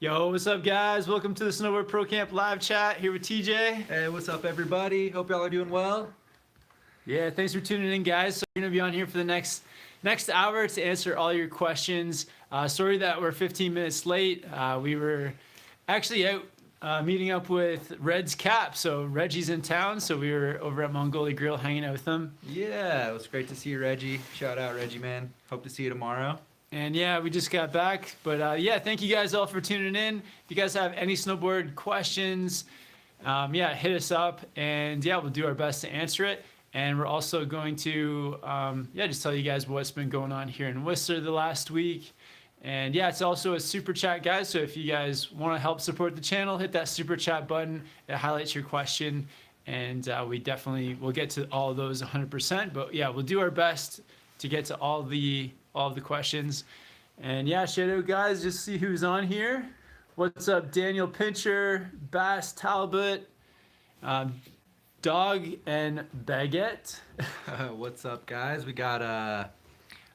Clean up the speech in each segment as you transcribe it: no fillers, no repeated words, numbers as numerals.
Yo, what's up, guys? Welcome to the Snowboard Pro Camp live chat here with TJ. Hey, what's up, everybody? Hope y'all are doing well. Yeah, thanks for tuning in, guys. So we're gonna be on here for the next hour to answer all your questions. Sorry that we're 15 minutes late. We were actually out meeting up with Red's Cap. So Reggie's in town, so we were over at Mongolia Grill hanging out with him. Yeah, it was great to see you, Reggie. Shout out, Reggie, man. Hope to see you tomorrow. And yeah, we just got back. But yeah, thank you guys all for tuning in. If you guys have any snowboard questions, yeah, hit us up. And yeah, we'll do our best to answer it. And we're also going to, yeah, just tell you guys what's been going on here in Whistler the last week. And yeah, it's also a super chat, guys. So if you guys want to help support the channel, hit that super chat button. It highlights your question. And we definitely will get to all of those 100%. But yeah, we'll do our best to get to all the questions. And yeah, shout out, guys, just see who's on here. What's up, Daniel Pincher, Bass Talbot, Dog and Baguette. What's up, guys? We got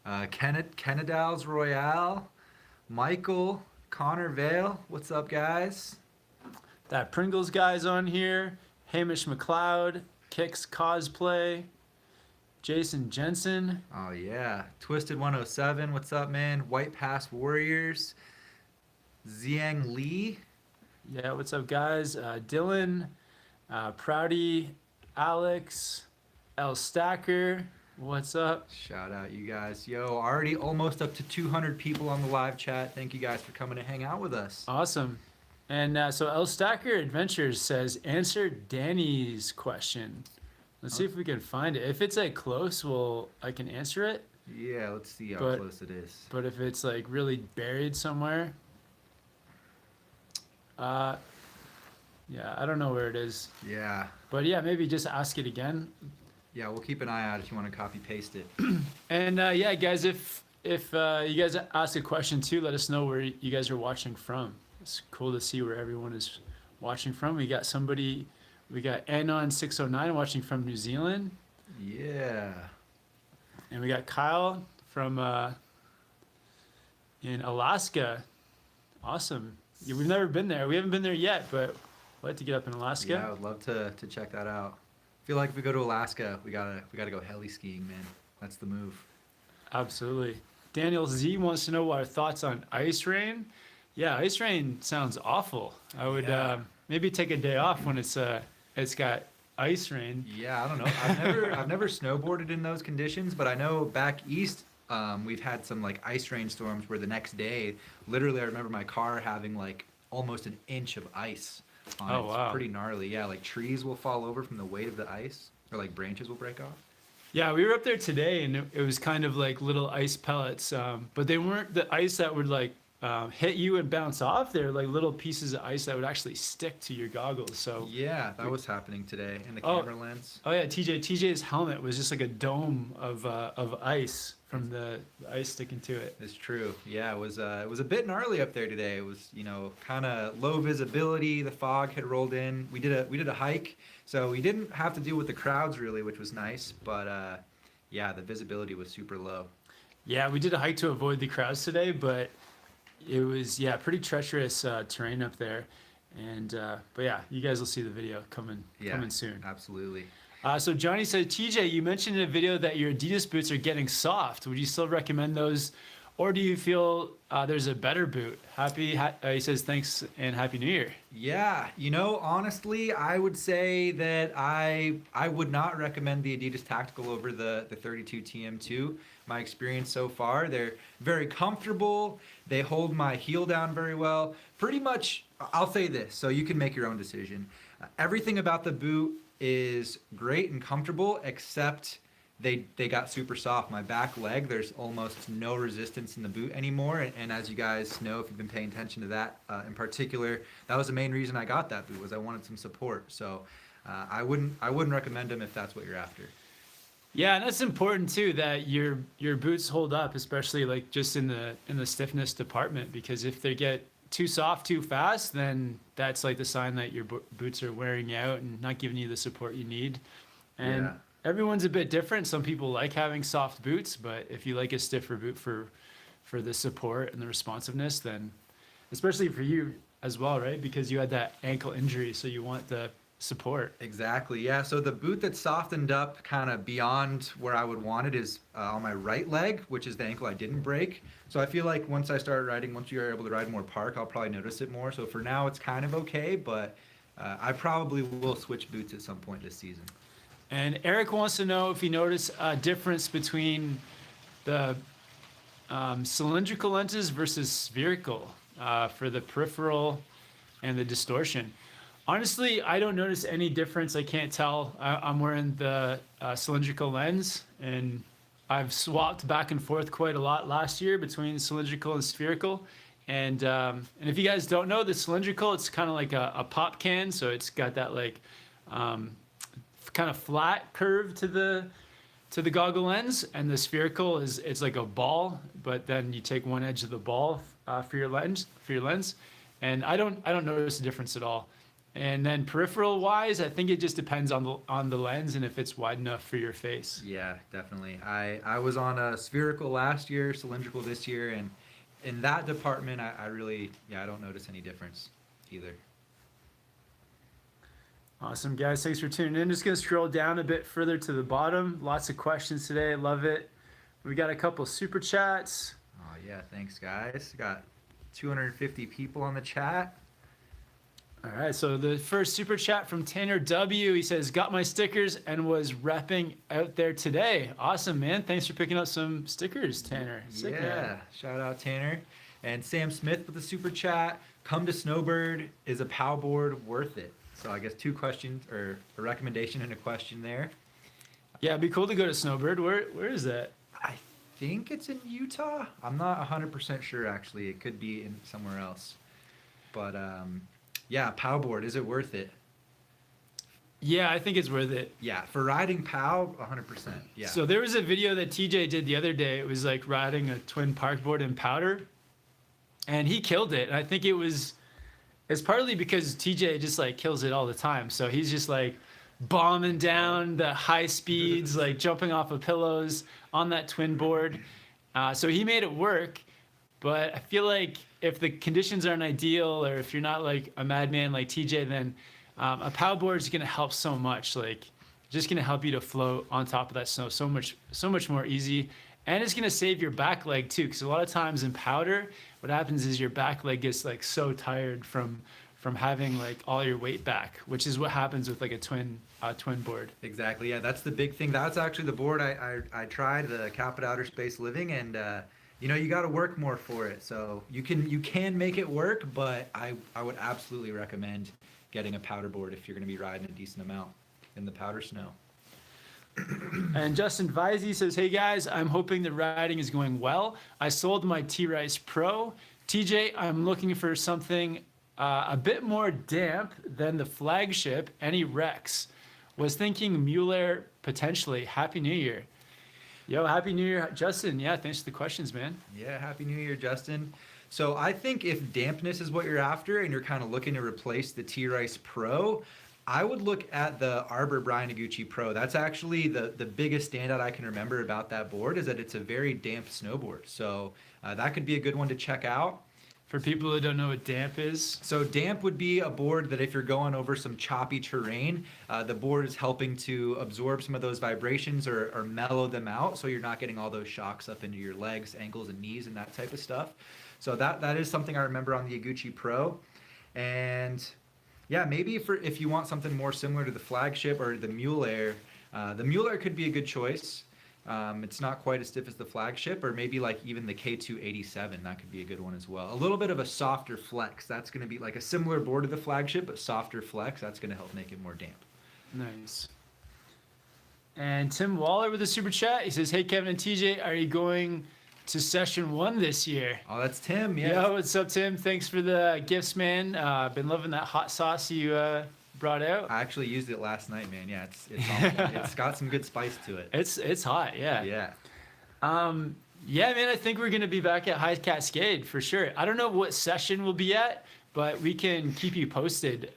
Kennedals Royale, Michael, Connor Vale. What's up, guys? That Pringles guy's on here. Hamish McLeod, Kicks Cosplay, Jason Jensen. Oh, yeah. Twisted 107. What's up, man? White Pass Warriors, Ziang Lee. Yeah, what's up, guys? Dylan, Proudy, Alex, L Stacker. What's up? Shout out, you guys. Yo, already almost up to 200 people on the live chat. Thank you guys for coming to hang out with us. Awesome. And so L Stacker Adventures says, answer Danny's question. Let's see if we can find it. If it's like close, I can answer it. Yeah, let's see how close it is. But if it's like really buried somewhere, yeah, I don't know where it is. Yeah. But yeah, maybe just ask it again. Yeah, we'll keep an eye out if you want to copy paste it. And yeah, guys, if you guys ask a question too, let us know where you guys are watching from. It's cool to see where everyone is watching from. We got Anon609 watching from New Zealand. Yeah. And we got Kyle from in Alaska. Awesome. Yeah, we've never been there. We haven't been there yet, but we'd like to get up in Alaska. Yeah, I would love to check that out. I feel like if we go to Alaska, we gotta go heli skiing, man. That's the move. Absolutely. Daniel Z wants to know our thoughts on ice rain. Yeah, ice rain sounds awful. I would maybe take a day off when it's got ice rain. Yeah, I don't know. I've never snowboarded in those conditions, but I know back east we've had some like ice rain storms where the next day, literally, I remember my car having like almost an inch of ice on it. Wow. It's pretty gnarly. Yeah, like trees will fall over from the weight of the ice, or like branches will break off. Yeah, we were up there today, and it was kind of like little ice pellets, but they weren't the ice that would like hit you and bounce off. They're like little pieces of ice that would actually stick to your goggles. So yeah, that was happening today in the camera lens. Oh yeah, TJ's helmet was just like a dome of ice from the ice sticking to it. It's true. Yeah, it was a bit gnarly up there today. It was, kind of low visibility. The fog had rolled in. We did a hike, so we didn't have to deal with the crowds really, which was nice. But yeah, the visibility was super low. Yeah, we did a hike to avoid the crowds today, but it was pretty treacherous terrain up there. And but yeah, you guys will see the video coming soon. Absolutely. So Johnny said, TJ, you mentioned in a video that your Adidas boots are getting soft. Would you still recommend those, or do you feel there's a better boot? He says thanks and Happy New Year. Yeah, honestly, I would say that I would not recommend the Adidas Tactical over the 32 TM2. My experience so far, they're very comfortable. They hold my heel down very well. Pretty much, I'll say this, so you can make your own decision. Everything about the boot is great and comfortable, except they got super soft. My back leg, there's almost no resistance in the boot anymore, and as you guys know, if you've been paying attention to that in particular, that was the main reason I got that boot, was I wanted some support. So I wouldn't recommend them if that's what you're after. Yeah, and that's important too, that your boots hold up, especially like just in the stiffness department, because if they get too soft too fast, then that's like the sign that your boots are wearing out and not giving you the support you need. And everyone's a bit different. Some people like having soft boots, but if you like a stiffer boot for the support and the responsiveness, then especially for you as well, right? Because you had that ankle injury, so you want the support. Exactly. Yeah. So the boot that's softened up kind of beyond where I would want it is on my right leg, which is the ankle I didn't break. So I feel like once I start riding, once you're able to ride more park, I'll probably notice it more. So for now, it's kind of okay, but I probably will switch boots at some point this season. And Eric wants to know if you notice a difference between the cylindrical lenses versus spherical for the peripheral and the distortion. Honestly, I don't notice any difference. I can't tell. I'm wearing the cylindrical lens, and I've swapped back and forth quite a lot last year between cylindrical and spherical. And if you guys don't know, the cylindrical, it's kind of like a pop can, so it's got that like kind of flat curve to the goggle lens, and the spherical it's like a ball, but then you take one edge of the ball for your lens, and I don't notice a difference at all. And then peripheral wise, I think it just depends on the lens and if it's wide enough for your face. Yeah, definitely. I was on a spherical last year, cylindrical this year, and in that department, I really, I don't notice any difference either. Awesome, guys. Thanks for tuning in. Just going to scroll down a bit further to the bottom. Lots of questions today. Love it. We got a couple super chats. Oh, yeah. Thanks, guys. Got 250 people on the chat. All right, so the first super chat from Tanner W. He says, got my stickers and was repping out there today. Awesome, man. Thanks for picking up some stickers, Tanner. Sick, yeah, man. Shout out Tanner. And Sam Smith with the super chat. Come to Snowboard. Is a POW board worth it? So I guess two questions, or a recommendation and a question there. Yeah, it'd be cool to go to Snowboard. Where is that? I think it's in Utah. I'm not 100% sure, actually. It could be in somewhere else. But, yeah, POW board, is it worth it? Yeah, I think it's worth it. Yeah, for riding POW, 100%. Yeah. So there was a video that TJ did the other day. It was like riding a twin park board in powder, and he killed it. And I think it's partly because TJ just like kills it all the time. So he's just like bombing down the high speeds, like jumping off of pillows on that twin board. So he made it work. But I feel like if the conditions aren't ideal, or if you're not like a madman like TJ, then a POW board is going to help so much. Like, just going to help you to float on top of that snow so much more easy. And it's going to save your back leg too, because a lot of times in powder, what happens is your back leg gets like so tired from having like all your weight back, which is what happens with like a twin board. Exactly. Yeah, that's the big thing. That's actually the board I tried, the Capita Outer Space Living, and you got to work more for it. So you can make it work, but I would absolutely recommend getting a powder board if you're going to be riding a decent amount in the powder snow. And Justin Visey says, hey guys, I'm hoping the riding is going well. I sold my T-Rice Pro. TJ, I'm looking for something a bit more damp than the flagship. Any Rex? Was thinking Mueller potentially. Happy New Year. Yo, Happy New Year, Justin. Yeah, thanks for the questions, man. Yeah, Happy New Year, Justin. So I think if dampness is what you're after and you're kind of looking to replace the T-Rice Pro, I would look at the Arbor Brian Iguchi Pro. That's actually the biggest standout I can remember about that board, is that it's a very damp snowboard. So that could be a good one to check out. For people who don't know what damp is. So damp would be a board that if you're going over some choppy terrain, the board is helping to absorb some of those vibrations or mellow them out, so you're not getting all those shocks up into your legs, ankles, and knees and that type of stuff. So that is something I remember on the Iguchi Pro. And yeah, maybe if you want something more similar to the flagship or the Mueller could be a good choice. It's not quite as stiff as the flagship, or maybe like even the K287, that could be a good one as well. A little bit of a softer flex. That's going to be like a similar board to the flagship, but softer flex. That's going to help make it more damp. Nice. And Tim Waller with a super chat. He says, hey, Kevin and TJ, are you going to session 1 this year? Oh, that's Tim. Yeah. Yo, what's up, Tim? Thanks for the gifts, man. Been loving that hot sauce you brought out. I actually used it last night, man. Yeah, it's got some good spice to it. It's hot, yeah. Yeah. Yeah, man, I think we're gonna be back at High Cascade for sure. I don't know what session we'll be at, but we can keep you posted.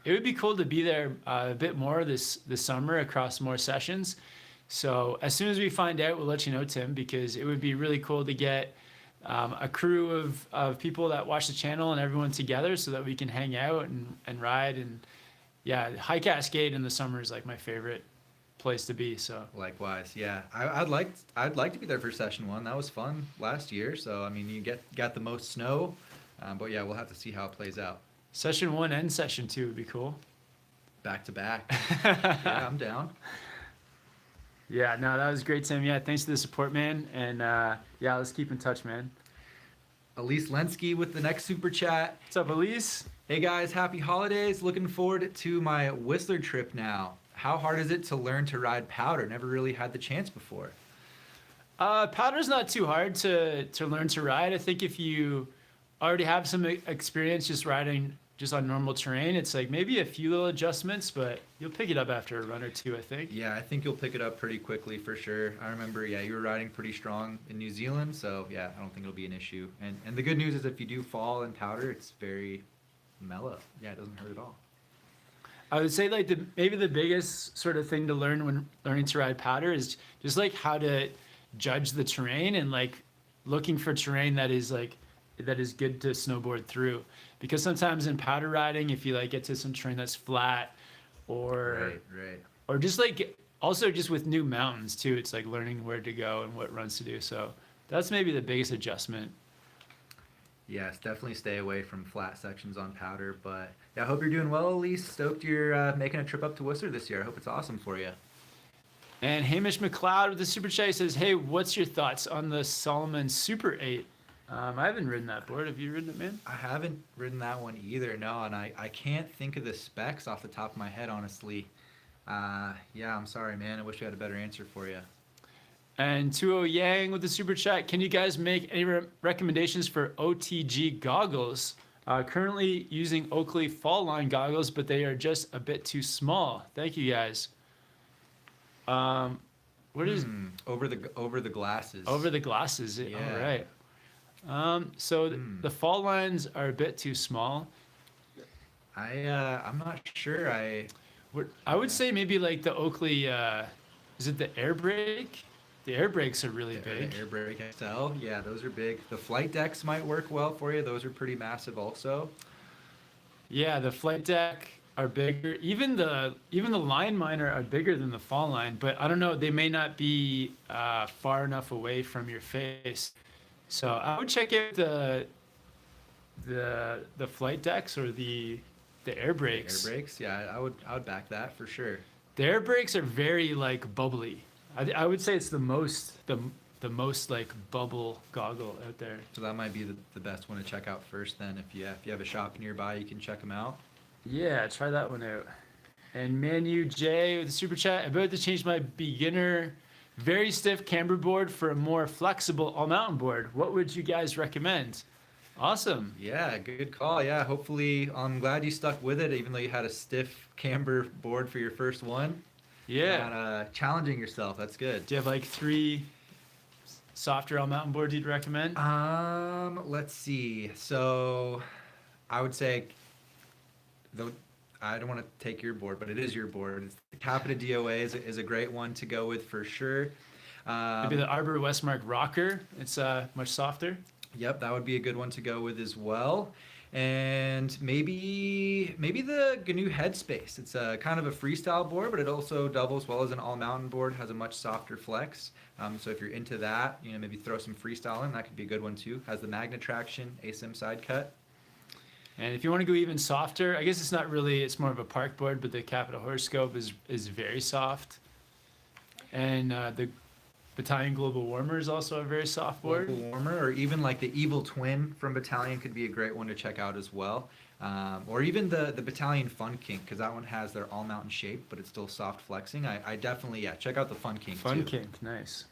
It would be cool to be there a bit more this summer across more sessions. So as soon as we find out, we'll let you know, Tim, because it would be really cool to get a crew of people that watch the channel and everyone together so that we can hang out and ride. And yeah, High Cascade in the summer is like my favorite place to be. So Likewise, yeah. I'd like to be there for session 1. That was fun last year. So I mean, you got the most snow, but yeah, we'll have to see how it plays out. session 1 and session 2 would be cool. Back to back. Yeah, I'm down. Yeah, no, that was great, Tim. Yeah, thanks for the support, man. And yeah, let's keep in touch, man. Elise Lenski with the next super chat. What's up, Elise? Hey guys, happy holidays. Looking forward to my Whistler trip now. How hard is it to learn to ride powder? Never really had the chance before. Powder's not too hard to learn to ride. I think if you already have some experience just riding just on normal terrain, it's like maybe a few little adjustments, but you'll pick it up after a run or two, I think. Yeah, I think you'll pick it up pretty quickly for sure. I remember, yeah, you were riding pretty strong in New Zealand, so yeah, I don't think it'll be an issue. And the good news is if you do fall in powder, it's very mellow. Yeah, it doesn't hurt at all. I would say like maybe the biggest sort of thing to learn when learning to ride powder is just like how to judge the terrain and like looking for terrain that is good to snowboard through. Because sometimes in powder riding, if you like get to some terrain that's flat or Right. or just like also just with new mountains too, it's like learning where to go and what runs to do. So that's maybe the biggest adjustment. Yes, definitely stay away from flat sections on powder. But yeah, I hope you're doing well, Elise. Stoked you're making a trip up to Whistler this year. I hope it's awesome for you. And Hamish McLeod with the super chat says, "Hey, what's your thoughts on the Solomon Super 8?" I haven't ridden that board. Have you ridden it, man? I haven't ridden that one either, no, and I can't think of the specs off the top of my head, honestly. Yeah, I'm sorry, man. I wish I had a better answer for you. And 20 Yang with the super chat. Can you guys make any recommendations for OTG goggles? Currently using Oakley fall line goggles, but they are just a bit too small. Thank you, guys. What is over the glasses? over the glasses? Yeah. All right. So the fall lines are a bit too small. I'm not sure. I would say maybe like the Oakley. Is it the air brake? The air brakes are really big. The Air Brake XL, yeah, those are big. The flight decks might work well for you. Those are pretty massive, also. Yeah, the flight deck are bigger. Even the line miner are bigger than the fall line, but I don't know. They may not be far enough away from your face. So I would check out the flight decks or the air brakes. Air brakes, yeah, I would back that for sure. The air brakes are very like bubbly. I would say it's the most like bubble goggle out there. So that might be the best one to check out first. Then, if you have a shop nearby, you can check them out. Yeah, try that one out. And Manu J with the super chat, about to change my beginner very stiff camber board for a more flexible all mountain board. What would you guys recommend? Awesome. Yeah, good call. Yeah, hopefully, I'm glad you stuck with it, even though you had a stiff camber board for your first one. Yeah. Not, challenging yourself. That's good. Do you have like 3 softer all mountain boards you'd recommend? Let's see. So, I would say, though, I don't want to take your board, but it is your board. It's the Capita DOA is a great one to go with for sure. Maybe the Arbor Westmark Rocker. It's much softer. Yep, that would be a good one to go with as well. And maybe the GNU Headspace. It's a kind of a freestyle board, but it also doubles well as an all-mountain board. Has a much softer flex. So if you're into that, maybe throw some freestyle in. That could be a good one too. Has the magnet traction, ASIM side cut. And if you want to go even softer, I guess it's not really. It's more of a park board, but the Capita Horoscope is very soft. And the Battalion Global Warmer is also a very soft board. Global Warmer, or even like the Evil Twin from Battalion could be a great one to check out as well. Or even the Battalion Fun Kink, because that one has their all-mountain shape, but it's still soft flexing. I definitely, check out the Fun Kink too. Fun Kink, nice.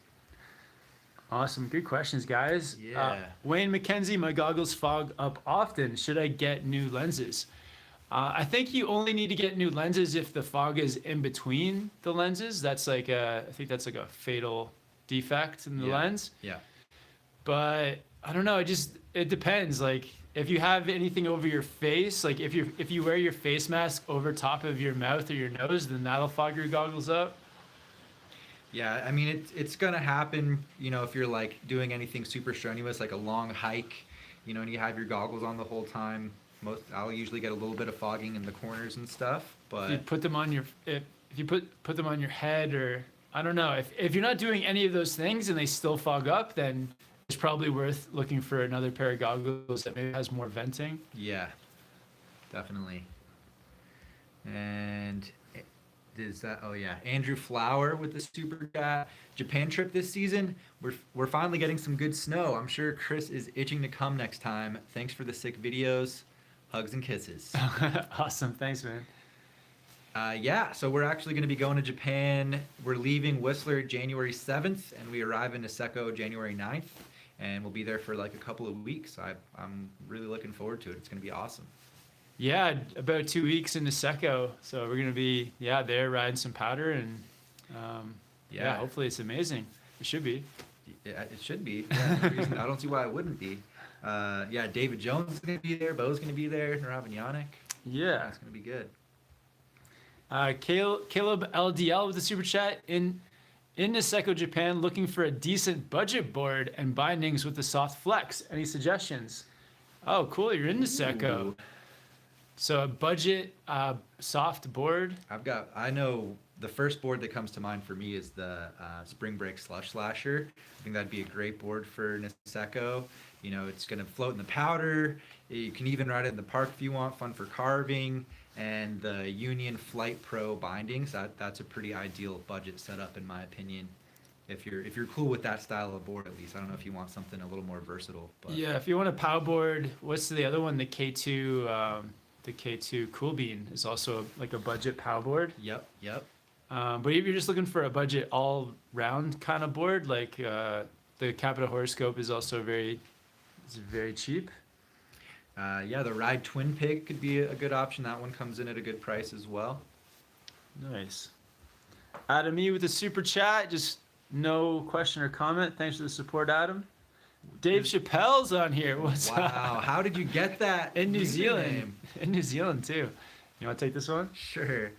Awesome, good questions, guys. Yeah. Wayne McKenzie, my goggles fog up often. Should I get new lenses? I think you only need to get new lenses if the fog is in between the lenses. That's like I think that's like a fatal defect in the lens. Yeah. But I don't know. It depends. Like if you have anything over your face, like if you wear your face mask over top of your mouth or your nose, then that'll fog your goggles up. Yeah, I mean it's gonna happen, if you're like doing anything super strenuous, like a long hike, and you have your goggles on the whole time. I'll usually get a little bit of fogging in the corners and stuff, If you but put them on your if you put them on your head, or I don't know, if you're not doing any of those things and they still fog up, then it's probably worth looking for another pair of goggles that maybe has more venting. yeah, definitely. And is that? Oh yeah, Andrew Flower with the super chat. Japan trip this season. We're finally getting some good snow. I'm sure Chris is itching to come next time. Thanks for the sick videos. Hugs and kisses. Awesome, thanks, man. Yeah, so we're actually going to be going to Japan. We're leaving Whistler January 7th, and we arrive in Niseko January 9th, and we'll be there for like a couple of weeks. I'm really looking forward to it. It's going to be awesome. Yeah, about 2 weeks in Niseko, so we're gonna be there riding some powder, and Yeah. hopefully it's amazing. It should be. Yeah, it should be. Yeah, no reason, I don't see why it wouldn't be. Yeah, David Jones is going to be there. Bo's going to be there. Robin Yannick. Yeah. It's going to be good. Caleb LDL with the super chat in Niseko, Japan, looking for a decent budget board and bindings with the soft flex. Any suggestions? Oh, cool! You're in Niseko. Ooh. So a budget soft board. I know the first board that comes to mind for me is the Spring Break Slush Slasher. I think that'd be a great board for Niseko. It's going to float in the powder. You can even ride it in the park if you want, fun for carving. And the Union Flight Pro bindings, that's a pretty ideal budget setup in my opinion. If you're cool with that style of board, at least. I don't know if you want something a little more versatile. But Yeah, if you want a pow board, what's the other one? The K2. The K2 Cool Bean is also like a budget pow board. Yep. But if you're just looking for a budget all-round kind of board, like the Capita Horoscope is also very cheap. Yeah, the Ride Twin Pig could be a good option. That one comes in at a good price as well. Nice. Adam E with the super chat, just no question or comment. Thanks for the support, Adam. Dave Chappelle's on here. What's Wow, up? how did you get that? In New username? Zealand. In New Zealand too. You want to take this one? Sure.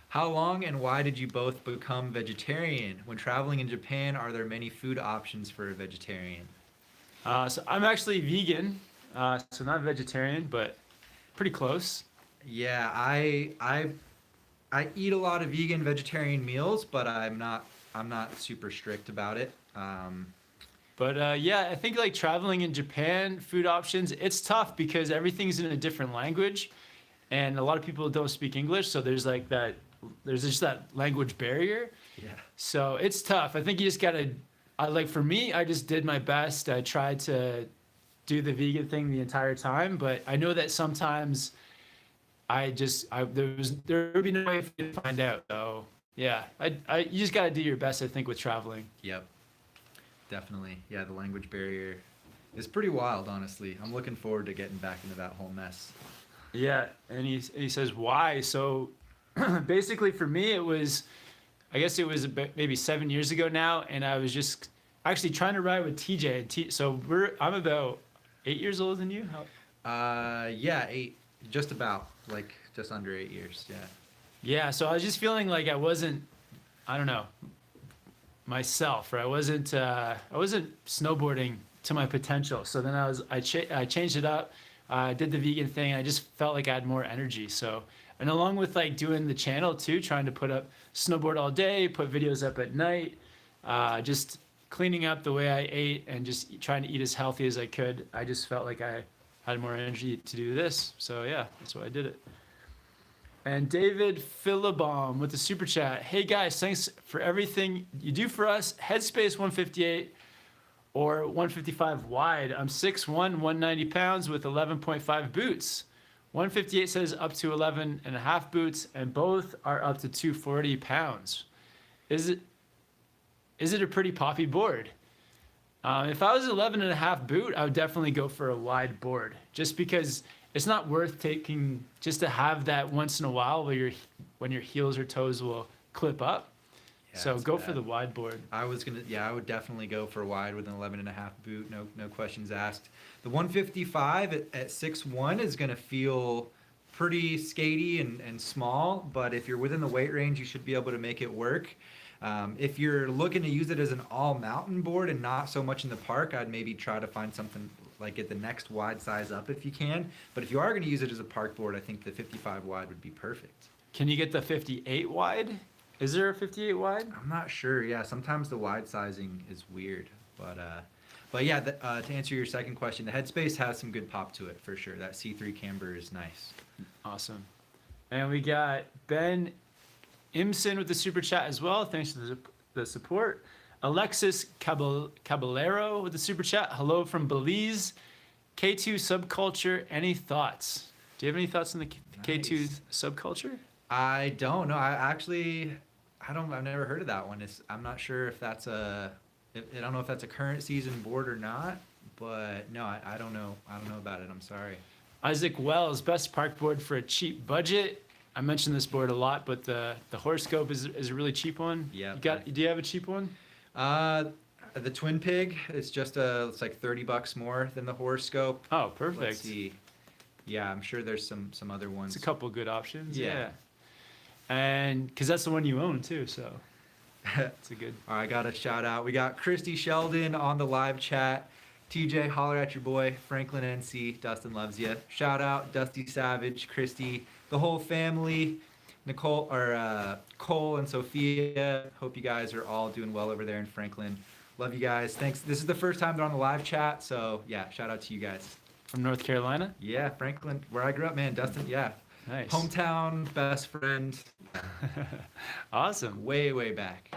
How long and why did you both become vegetarian? When traveling in Japan, are there many food options for a vegetarian? So I'm actually vegan, so not vegetarian, but pretty close. Yeah, I eat a lot of vegan vegetarian meals, but I'm not super strict about it. But I think like traveling in Japan, food options, it's tough because everything's in a different language, and a lot of people don't speak English, so there's just that language barrier. Yeah. So it's tough. I think you just gotta. For me, I just did my best. I tried to do the vegan thing the entire time, but I know that sometimes there would be no way for you to find out. So yeah, you just gotta do your best. I think with traveling. Yep. Definitely. Yeah, the language barrier is pretty wild, honestly. I'm looking forward to getting back into that whole mess. Yeah, and he says why. So basically, for me, I guess it was about maybe 7 years ago now, and I was just actually trying to ride with TJ. So I'm about 8 years older than you. Yeah, 8, just about, like just under 8 years. Yeah. Yeah, so I was just feeling like I wasn't, I don't know, myself, or I wasn't snowboarding to my potential. So then I changed it up. I did the vegan thing. I just felt like I had more energy. So, and along with like doing the channel too, trying to put up snowboard all day, put videos up at night, just cleaning up the way I ate and just trying to eat as healthy as I could. I just felt like I had more energy to do this. So yeah, that's why I did it. And David Philibom with the super chat. Hey guys, thanks for everything you do for us. Headspace 158 or 155 wide. I'm 6'1", 190 pounds with 11.5 boots. 158 says up to 11 and a half boots, and both are up to 240 pounds. Is it a pretty poppy board? If I was 11 and a half boot, I would definitely go for a wide board, just because it's not worth taking just to have that once in a while when your heels or toes will clip up. Yeah, So it's go bad. for the wide board. I would definitely go for wide with an 11 and a half boot. No questions asked. The 155 at 6'1" is going to feel pretty skatey and small, but if you're within the weight range, you should be able to make it work. If you're looking to use it as an all mountain board and not so much in the park, I'd maybe try to find something like get the next wide size up if you can. But if you are going to use it as a park board, I think the 55 wide would be perfect. Can you get the 58 wide? Is there a 58 wide? I'm not sure. Yeah, sometimes the wide sizing is weird, but yeah. To answer your second question, the Headspace has some good pop to it for sure. That C3 camber is nice. Awesome. And we got Ben Imson with the super chat as well. Thanks for the support. Alexis Caballero with the super chat. Hello from Belize. K2 subculture. Any thoughts? Do you have any thoughts on the K2 subculture? I don't know. I've never heard of that one. I'm not sure if that's I don't know if that's a current season board or not. But no, I don't know. I don't know about it. I'm sorry. Isaac Wells, best park board for a cheap budget. I mentioned this board a lot, but the horoscope is a really cheap one. Yeah. Do you have a cheap one? The Twin Pig. It's like $30 more than the horoscope. Oh, perfect. Let's see. Yeah, I'm sure there's some other ones. It's a couple good options. Yeah. And because that's the one you own too, so it's a good. All right, I got a shout out. We got Christy Sheldon on the live chat. TJ, holler at your boy. Franklin NC, Dustin loves you. Shout out Dusty Savage, Christy, the whole family. Cole and Sophia. Hope you guys are all doing well over there in Franklin. Love you guys. Thanks. This is the first time they're on the live chat, so yeah, shout out to you guys. From North Carolina? Yeah, Franklin, where I grew up, man. Dustin, yeah. Nice. Hometown, best friend. Awesome. Way back.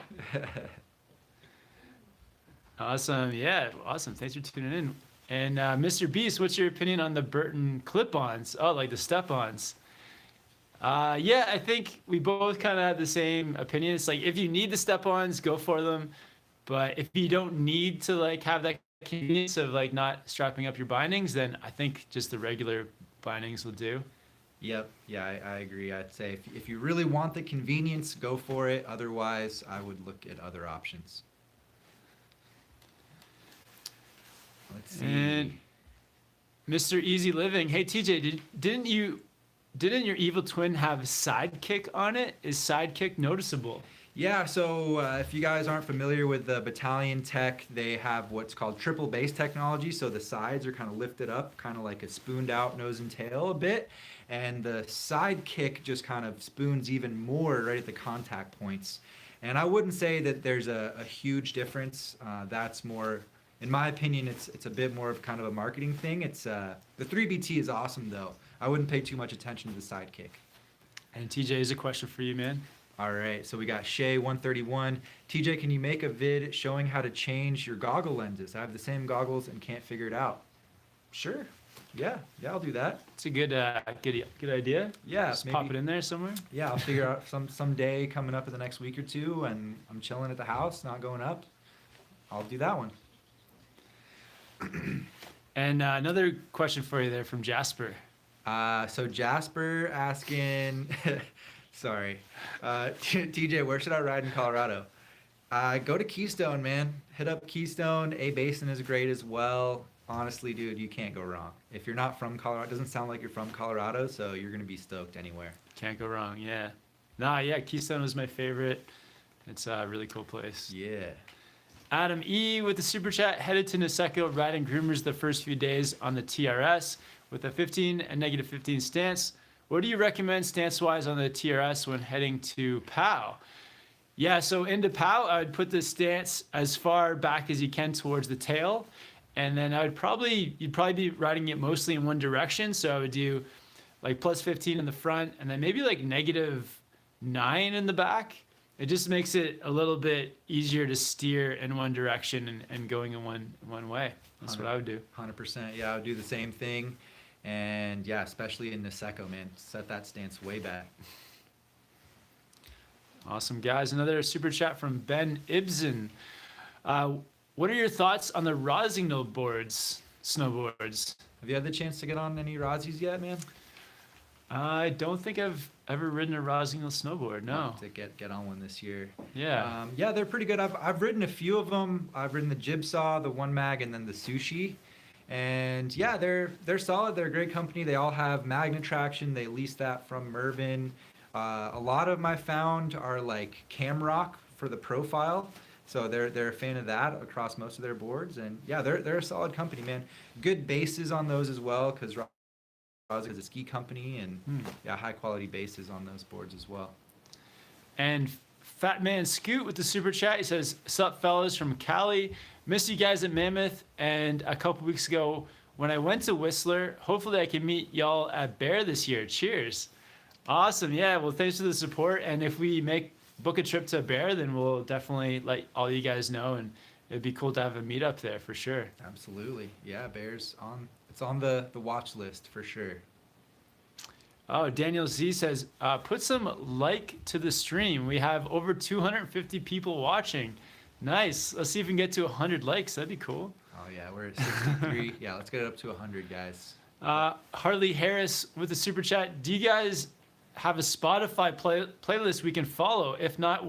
Awesome. Yeah, awesome. Thanks for tuning in. And Mr. Beast, what's your opinion on the Burton Clip-Ons? Oh, like the Step-Ons. Yeah, I think we both kind of have the same opinion. It's like if you need the Step-Ons, go for them. But if you don't need to like have that convenience of like not strapping up your bindings, then I think just the regular bindings will do. Yep. Yeah, I agree. I'd say if you really want the convenience, go for it. Otherwise, I would look at other options. Let's see. And Mr. Easy Living. Hey TJ, didn't your evil twin have Sidekick on it? Is Sidekick noticeable? Yeah, so if you guys aren't familiar with the Battalion tech, they have what's called triple base technology. So the sides are kind of lifted up, kind of like a spooned out nose and tail a bit. And the Sidekick just kind of spoons even more right at the contact points. And I wouldn't say that there's a huge difference. That's more, in my opinion, it's a bit more of kind of a marketing thing. The 3BT is awesome though. I wouldn't pay too much attention to the Sidekick. And TJ, is a question for you, man. All right, so we got Shay131. TJ, can you make a vid showing how to change your goggle lenses? I have the same goggles and can't figure it out. Sure. Yeah, I'll do that. It's a good idea. Yeah, just pop it in there somewhere. Yeah, I'll figure out some day coming up in the next week or two, and I'm chilling at the house, not going up. I'll do that one. And another question for you there from Jasper. So Jasper asking. Sorry. TJ, where should I ride in Colorado? Go to Keystone, man. Hit up Keystone. A Basin is great as well. Honestly, dude, you can't go wrong. If you're not from Colorado, it doesn't sound like you're from Colorado, so you're going to be stoked anywhere. Can't go wrong, yeah. Yeah, Keystone was my favorite. It's a really cool place. Yeah. Adam E. with the super chat, headed to Niseko, riding groomers the first few days on the TRS with a 15 and negative 15 stance. What do you recommend stance-wise on the TRS when heading to POW? Yeah, so into POW, I would put the stance as far back as you can towards the tail. And then you'd probably be riding it mostly in one direction. So I would do like plus 15 in the front and then maybe like negative 9 in the back. It just makes it a little bit easier to steer in one direction and going in one way. That's what I would do. 100%. Yeah, I would do the same thing. And yeah, especially in Niseko, man, set that stance way back. Awesome, guys. Another super chat from Ben Ibsen. What are your thoughts on the Rossignol snowboards? Have you had the chance to get on any Rossies yet, man? I don't think I've ever ridden a Rossignol snowboard. No. To get on one this year. Yeah. Yeah, they're pretty good. I've ridden a few of them. I've ridden the Jibsaw, the One Mag, and then the Sushi. And yeah, they're solid. They're a great company. They all have magnet traction. They lease that from Mervin. A lot of them I found are like Camrock for the profile. So they're a fan of that across most of their boards, and yeah, they're a solid company, man. Good bases on those as well, because is a ski company, and yeah, high quality bases on those boards as well. And Fat Man Scoot with the super chat. He says, "Sup fellas from Cali. Missed you guys at Mammoth, and a couple weeks ago when I went to Whistler. Hopefully I can meet y'all at Bear this year. Cheers." Awesome. Yeah. Well, thanks for the support. And if we book a trip to Bear, then we'll definitely let all you guys know, and it'd be cool to have a meetup there for sure. Absolutely. Yeah, Bear's it's on the watch list for sure. Oh, Daniel Z says, put some like to the stream. We have over 250 people watching. Nice. Let's see if we can get to 100 likes. That'd be cool. Oh yeah, we're at 63. Yeah, let's get it up to 100, guys. Harley Harris with the super chat. Do you guys have a Spotify playlist we can follow? If not,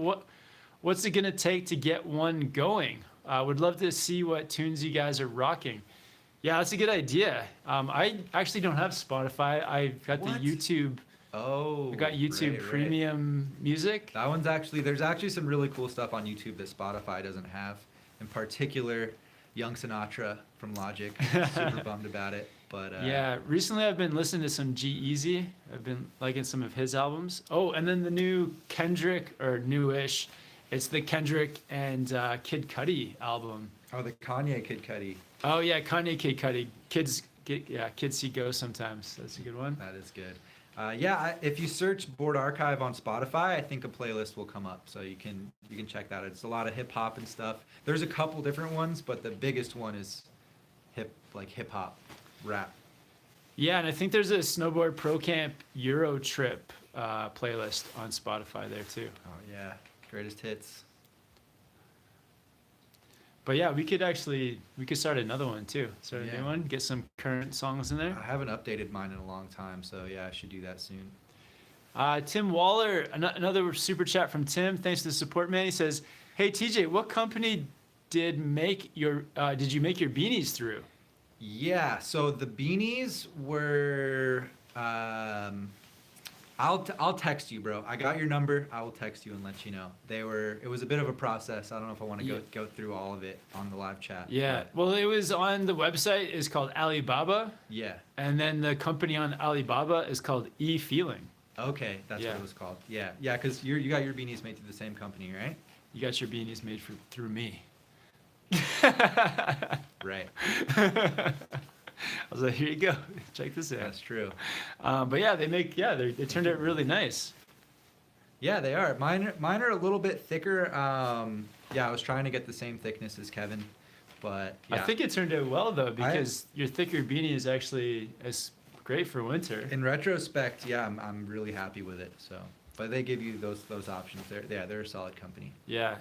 what's it gonna take to get one going? Would love to see what tunes you guys are rocking. Yeah, that's a good idea. I actually don't have Spotify. I've got the YouTube. Oh, I got YouTube Premium Music. That one's there's actually some really cool stuff on YouTube that Spotify doesn't have. In particular, Young Sinatra from Logic. Super bummed about it. But yeah, recently I've been listening to some G-Eazy. I've been liking some of his albums. Oh, and then the new Kendrick, or newish, it's the Kendrick and Kid Cudi album. Oh, the Kanye Kid Cudi. Oh yeah, Kanye Kid Cudi. Kids see ghosts sometimes. That's a good one. That is good. If you search Board Archive on Spotify, I think a playlist will come up, so you can check that out. It's a lot of hip hop and stuff. There's a couple different ones, but the biggest one is hip hop, rap. Yeah, and I think there's a Snowboard Pro Camp Euro Trip playlist on Spotify there too. Oh yeah, greatest hits. But yeah, we could start another one too. Start a new one, get some current songs in there. I haven't updated mine in a long time, so yeah, I should do that soon. Tim Waller, another super chat from Tim. Thanks for the support, man. He says, "Hey TJ, what company did you make your beanies through?" Yeah, so the beanies were I'll text you, bro. I got your number. I will text you and let you know. It was a bit of a process. I don't know if I want to go through all of it on the live chat. Yeah. Well, it was on the website is called Alibaba. Yeah. And then the company on Alibaba is called E-Feeling. Okay, that's what it was called. Yeah. Yeah, because you got your beanies made through the same company, right? You got your beanies made through me. Right. I was like, here you go. Check this out. That's true. But yeah, they turned out really nice. Yeah, they are. Mine are a little bit thicker. I was trying to get the same thickness as Kevin, but yeah. I think it turned out well though, because your thicker beanie is great for winter. In retrospect, yeah, I'm really happy with it. So, but they give you those options. They're a solid company. Yeah,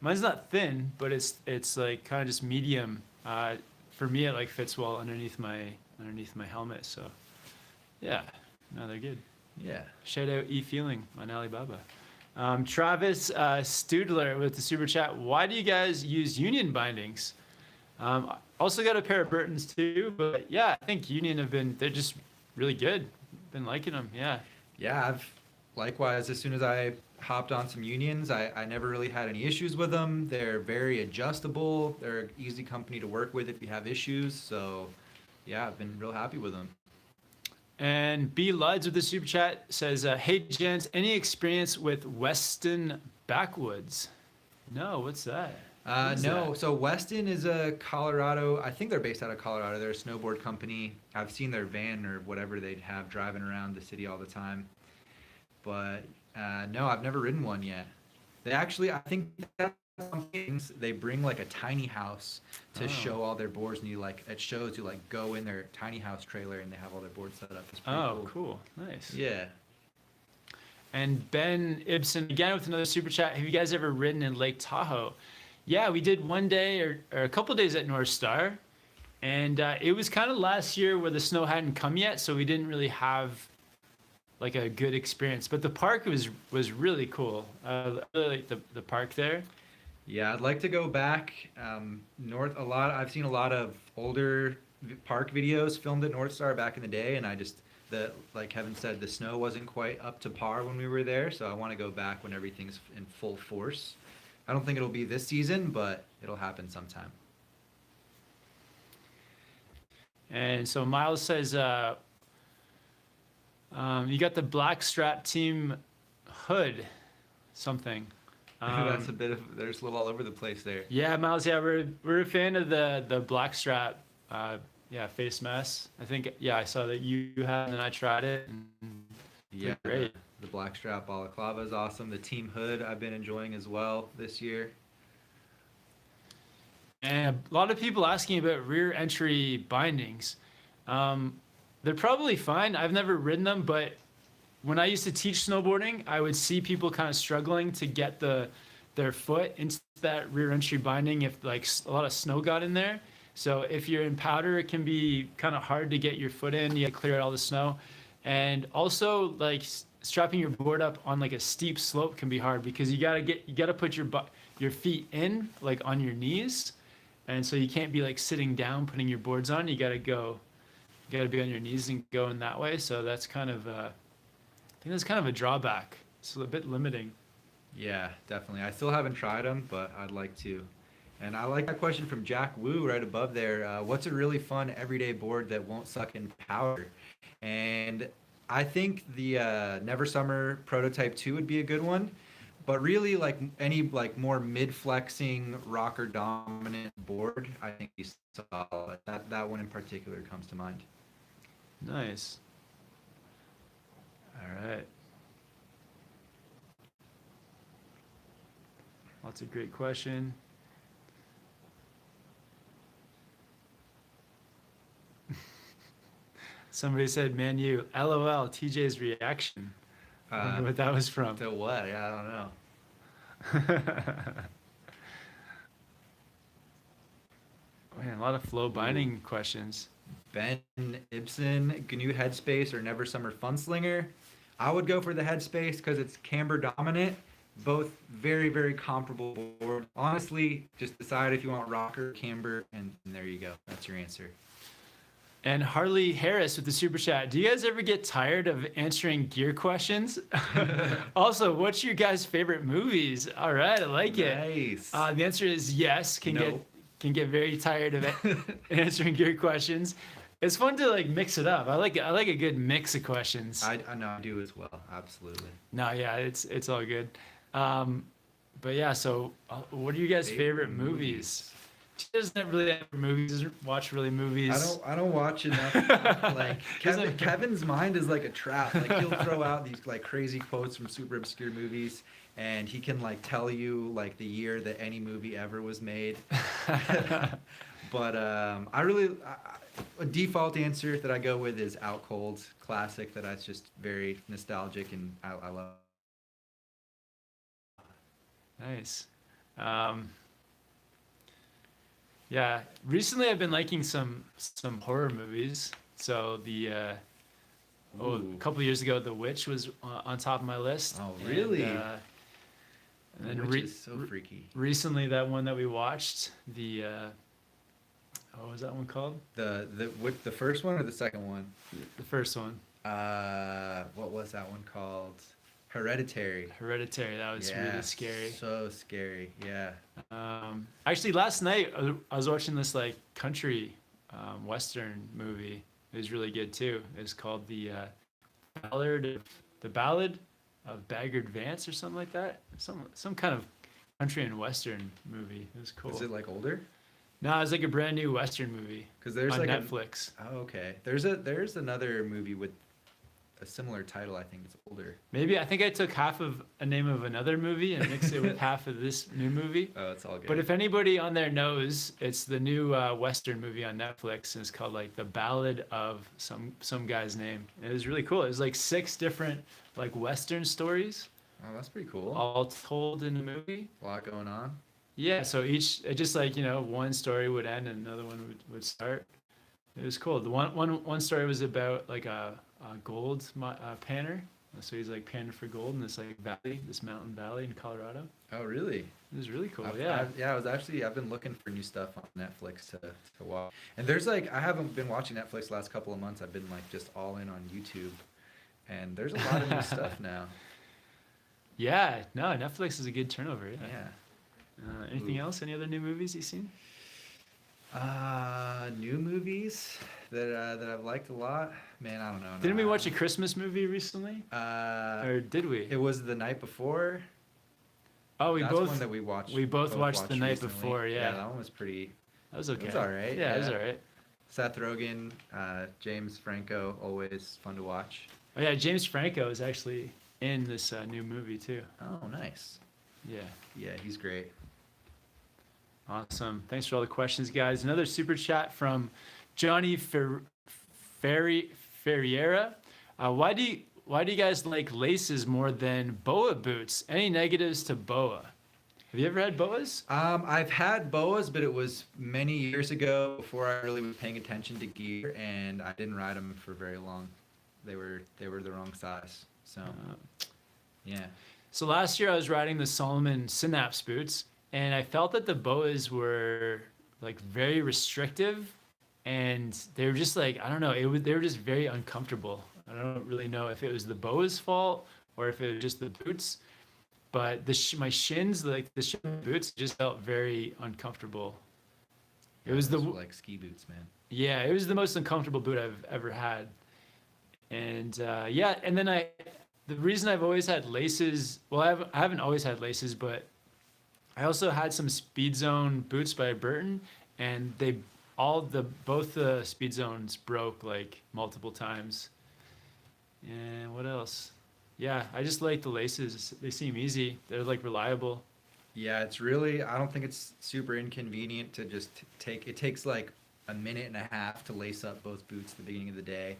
mine's not thin, but it's like kind of just medium. For me, it like fits well underneath my helmet. So, yeah, no, they're good. Yeah. Shout out E-Feeling on Alibaba. Travis Studler with the super chat. Why do you guys use union bindings? Also got a pair of Burtons too, but yeah, I think union they're just really good. Been liking them. Yeah. Yeah, likewise, as soon as I hopped on some unions, I never really had any issues with them. They're very adjustable. They're an easy company to work with if you have issues. So, yeah, I've been real happy with them. And B. Luds with the super chat says, "Hey, gents, any experience with Weston Backwoods?" No, what's that? No. So Weston is a Colorado. I think they're based out of Colorado. They're a snowboard company. I've seen their van or whatever they have driving around the city all the time. But no, I've never ridden one yet. I think that's something, they bring like a tiny house to show all their boards, and it shows you go in their tiny house trailer and they have all their boards set up. It's pretty cool. Nice. Yeah. And Ben Ibsen again with another super chat. Have you guys ever ridden in Lake Tahoe? Yeah, we did one day or a couple days at North Star, and it was kind of last year where the snow hadn't come yet, so we didn't really have like a good experience. But the park was really cool. I really like the park there. Yeah, I'd like to go back north a lot. I've seen a lot of older park videos filmed at North Star back in the day, and like Kevin said, the snow wasn't quite up to par when we were there, so I want to go back when everything's in full force. I don't think it'll be this season, but it'll happen sometime. And so Miles says, you got the Blackstrap team hood, something. That's a bit of, there's a little all over the place there. Yeah, Miles. Yeah, we're a fan of the Blackstrap. Face mask. I think. Yeah, I saw that you had, and I tried it. And Yeah, great. the blackstrap balaclava is awesome. The team hood I've been enjoying as well this year. And a lot of people asking about rear entry bindings. They're probably fine. I've never ridden them, but when I used to teach snowboarding, I would see people kind of struggling to get their foot into that rear entry binding if like a lot of snow got in there. So if you're in powder, it can be kind of hard to get your foot in. You got to clear out all the snow. And also like strapping your board up on like a steep slope can be hard because you gotta put your feet in like on your knees. And so you can't be like sitting down putting your boards on. You gotta be on your knees and go in that way. So that's kind of I think that's kind of a drawback. It's a bit limiting. Yeah, definitely. I still haven't tried them, but I'd like to. And I like that question from Jack Wu right above there. What's a really fun everyday board that won't suck in powder? And I think the Never Summer Prototype 2 would be a good one. But really, like any like more mid-flexing rocker dominant board, I think he's solid. That one in particular comes to mind. Nice. All right. Lots of great question. Somebody said, "Man, you LOL." TJ's reaction. I don't know what that was from. To what? Yeah, I don't know. Man, a lot of flow binding questions. Ben Ibsen, GNU Headspace or Never Summer Funslinger. I would go for the Headspace because it's camber dominant. Both very, very comparable board. Honestly, just decide if you want rocker, camber, and there you go. That's your answer. And Harley Harris with the super chat. Do you guys ever get tired of answering gear questions? Also, what's your guys' favorite movies? All right, I like it. Nice. The answer is yes. Can get very tired of answering gear questions. It's fun to like mix it up. I like a good mix of questions. I know I do as well. Absolutely. No, yeah, it's all good. But yeah, so what are you guys' favorite movies? She doesn't really have movies. Doesn't watch really movies. I don't watch enough. Like Kevin's mind is like a trap. Like he'll throw out these like crazy quotes from super obscure movies, and he can like tell you like the year that any movie ever was made. But a default answer that I go with is Out Cold, classic. That's just very nostalgic, and I love. Nice. Yeah, recently I've been liking some horror movies. So a couple years ago, The Witch was on top of my list. Oh, really? And then The Witch is so freaky. Recently, that one that we watched, what was that one called? The first one or the second one? The first one. What was that one called? Hereditary. Hereditary. That was really scary. So scary. Yeah. Actually, last night I was watching this like country western movie. It was really good too. It was called the Ballad of Baggard Vance or something like that. Some kind of country and western movie. It was cool. Is it like older? No, it's like a brand new western movie. Because there's on like Netflix. Oh, okay. There's another movie with a similar title. I think it's older. Maybe I think I took half of a name of another movie and mixed it with half of this new movie. Oh, it's all good. But if anybody on there knows, it's the new western movie on Netflix, and it's called like The Ballad of some guy's name. And it was really cool. It was like 6 different like western stories. Oh, that's pretty cool. All told in the movie. A lot going on. Yeah, so it just like, one story would end and another one would start. It was cool. The one story was about like a gold panner, So he's like panning for gold in this like valley, this mountain valley in Colorado. Oh, really? It was really cool. I've been looking for new stuff on Netflix to watch. And there's like, I haven't been watching Netflix the last couple of months. I've been like just all in on YouTube. And there's a lot of new stuff now. Yeah, no, Netflix is a good turnover. Yeah. Yeah. Anything else? Any other new movies you've seen? New movies that I've liked a lot. Man, I don't know. Didn't we watch a Christmas movie recently? Or did we? It was The Night Before. Oh, That's one that we watched. We both watched The Night recently. Before. Yeah. Yeah, that one was pretty. That was okay. It was all right. Yeah, it was all right. Seth Rogen, James Franco, always fun to watch. Oh yeah, James Franco is actually in this new movie too. Oh, nice. Yeah. Yeah, he's great. Awesome. Thanks for all the questions, guys. Another super chat from Johnny Ferriera. Why do you guys like laces more than boa boots? Any negatives to boa? Have you ever had boas? I've had boas, but it was many years ago before I really was paying attention to gear, and I didn't ride them for very long. They were the wrong size. So, yeah. So last year I was riding the Solomon Synapse boots, and I felt that the boas were like very restrictive, and they were just like, I don't know, they were just very uncomfortable. I don't really know if it was the boas' fault or if it was just the boots, but my shins, like the shin boots, just felt very uncomfortable. It was like ski boots, man. Yeah, it was the most uncomfortable boot I've ever had. And yeah, and then the reason I've always had laces, well, I haven't always had laces, but I also had some Speed Zone boots by Burton, and both the Speed Zones broke like multiple times. And what else? Yeah, I just like the laces. They seem easy. They're like reliable. Yeah, it's really, I don't think it's super inconvenient to just it takes like a minute and a half to lace up both boots at the beginning of the day.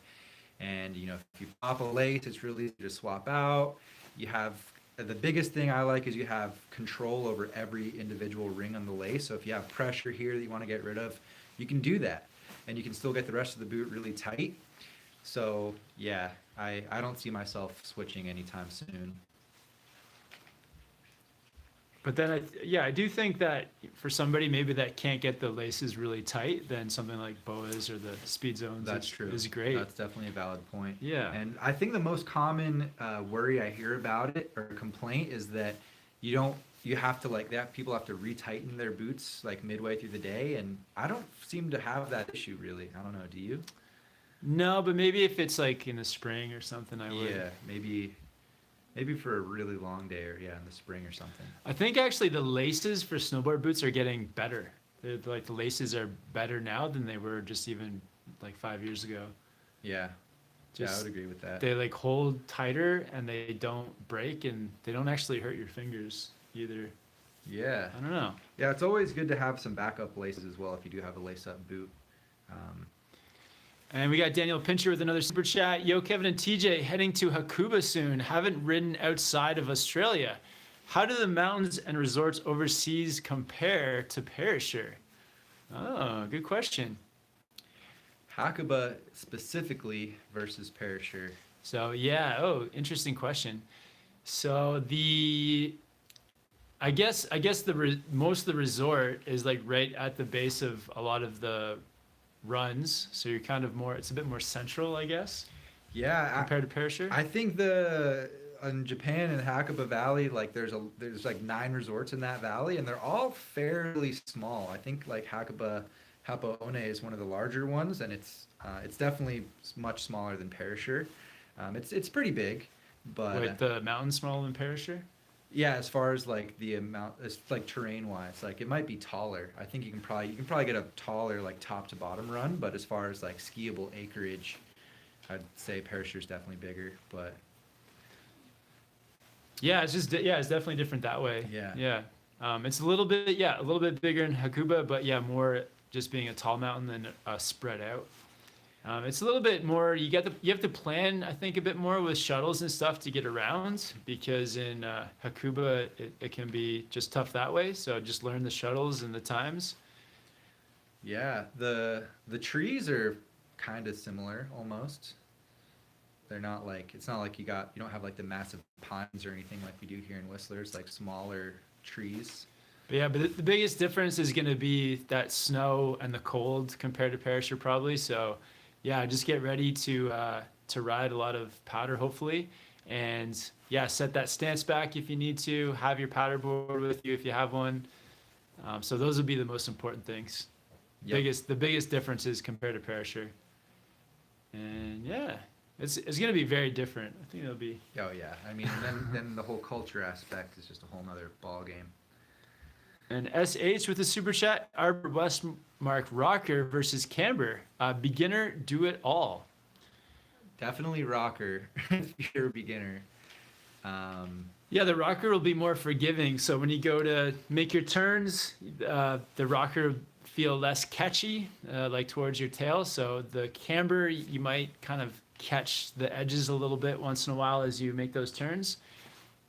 And, you know, if you pop a lace, it's really easy to swap out. You have, the biggest thing I like is you have control over every individual ring on the lace. So if you have pressure here that you want to get rid of, you can do that. And you can still get the rest of the boot really tight. So, yeah, I don't see myself switching anytime soon. But then, I do think that for somebody maybe that can't get the laces really tight, then something like boas or the Speed Zones is great. That's definitely a valid point. Yeah. And I think the most common worry I hear about it or complaint is that people have to retighten their boots like midway through the day. And I don't seem to have that issue really. I don't know. Do you? No, but maybe if it's like in the spring or something, I would. Yeah, maybe for a really long day or in the spring or something. I think actually the laces for snowboard boots are getting better. Like the laces are better now than they were just even like 5 years ago. Yeah. I would agree with that. They like hold tighter and they don't break and they don't actually hurt your fingers either. Yeah. I don't know. Yeah, it's always good to have some backup laces as well if you do have a lace-up boot. And we got Daniel Pincher with another super chat. Yo, Kevin and TJ, heading to Hakuba soon. Haven't ridden outside of Australia. How do the mountains and resorts overseas compare to Perisher? Oh, good question. Hakuba specifically versus Perisher. So yeah, interesting question. So I guess most of the resort is like right at the base of a lot of the runs, so you're kind of it's a bit more central, I guess. Yeah, compared to Perisher. I think in Japan in Hakuba Valley, like there's like 9 resorts in that valley, and they're all fairly small. I think like Hapaone is one of the larger ones, and it's definitely much smaller than Perisher. It's pretty big, but Wait, the mountain smaller than Perisher? Yeah, as far as like the amount, it's like terrain wise, like it might be taller. I think you can probably get a taller like top to bottom run, but as far as like skiable acreage, I'd say Perisher's definitely bigger. But yeah, it's definitely different that way. Yeah. It's a little bit bigger in Hakuba, but yeah, more just being a tall mountain than spread out. It's a little bit more. You have to plan, I think, a bit more with shuttles and stuff to get around, because in Hakuba it can be just tough that way. So just learn the shuttles and the times. Yeah, the trees are kind of similar almost. They're not like, it's not like you don't have like the massive pines or anything like we do here in Whistler. It's like smaller trees. But yeah, but the biggest difference is going to be that snow and the cold compared to Perisher probably. So yeah, just get ready to ride a lot of powder hopefully. And yeah, set that stance back if you need to. Have your powder board with you if you have one. So those would be the most important things. Yep. The biggest differences compared to Perisher. And yeah, it's going to be very different. I think it'll be. Oh yeah, I mean, then the whole culture aspect is just a whole nother ball game. And SH with a super chat, Arbor Westmark Rocker versus Camber. Beginner, do it all. Definitely rocker if you're a beginner. Yeah, the rocker will be more forgiving. So when you go to make your turns, the rocker will feel less catchy, like towards your tail. So the camber, you might kind of catch the edges a little bit once in a while as you make those turns.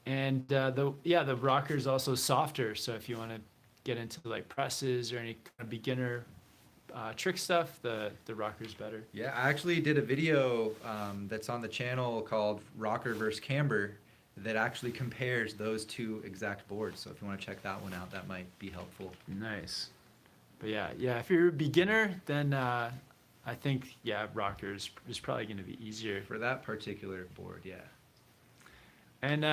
And the rocker is also softer. So if you want to get into like presses or any kind of beginner trick stuff, the rocker is better. Yeah, I actually did a video that's on the channel called Rocker versus Camber that actually compares those two exact boards. So if you want to check that one out, that might be helpful. Nice. But yeah, if you're a beginner, then I think rocker is probably going to be easier For that particular board, yeah. And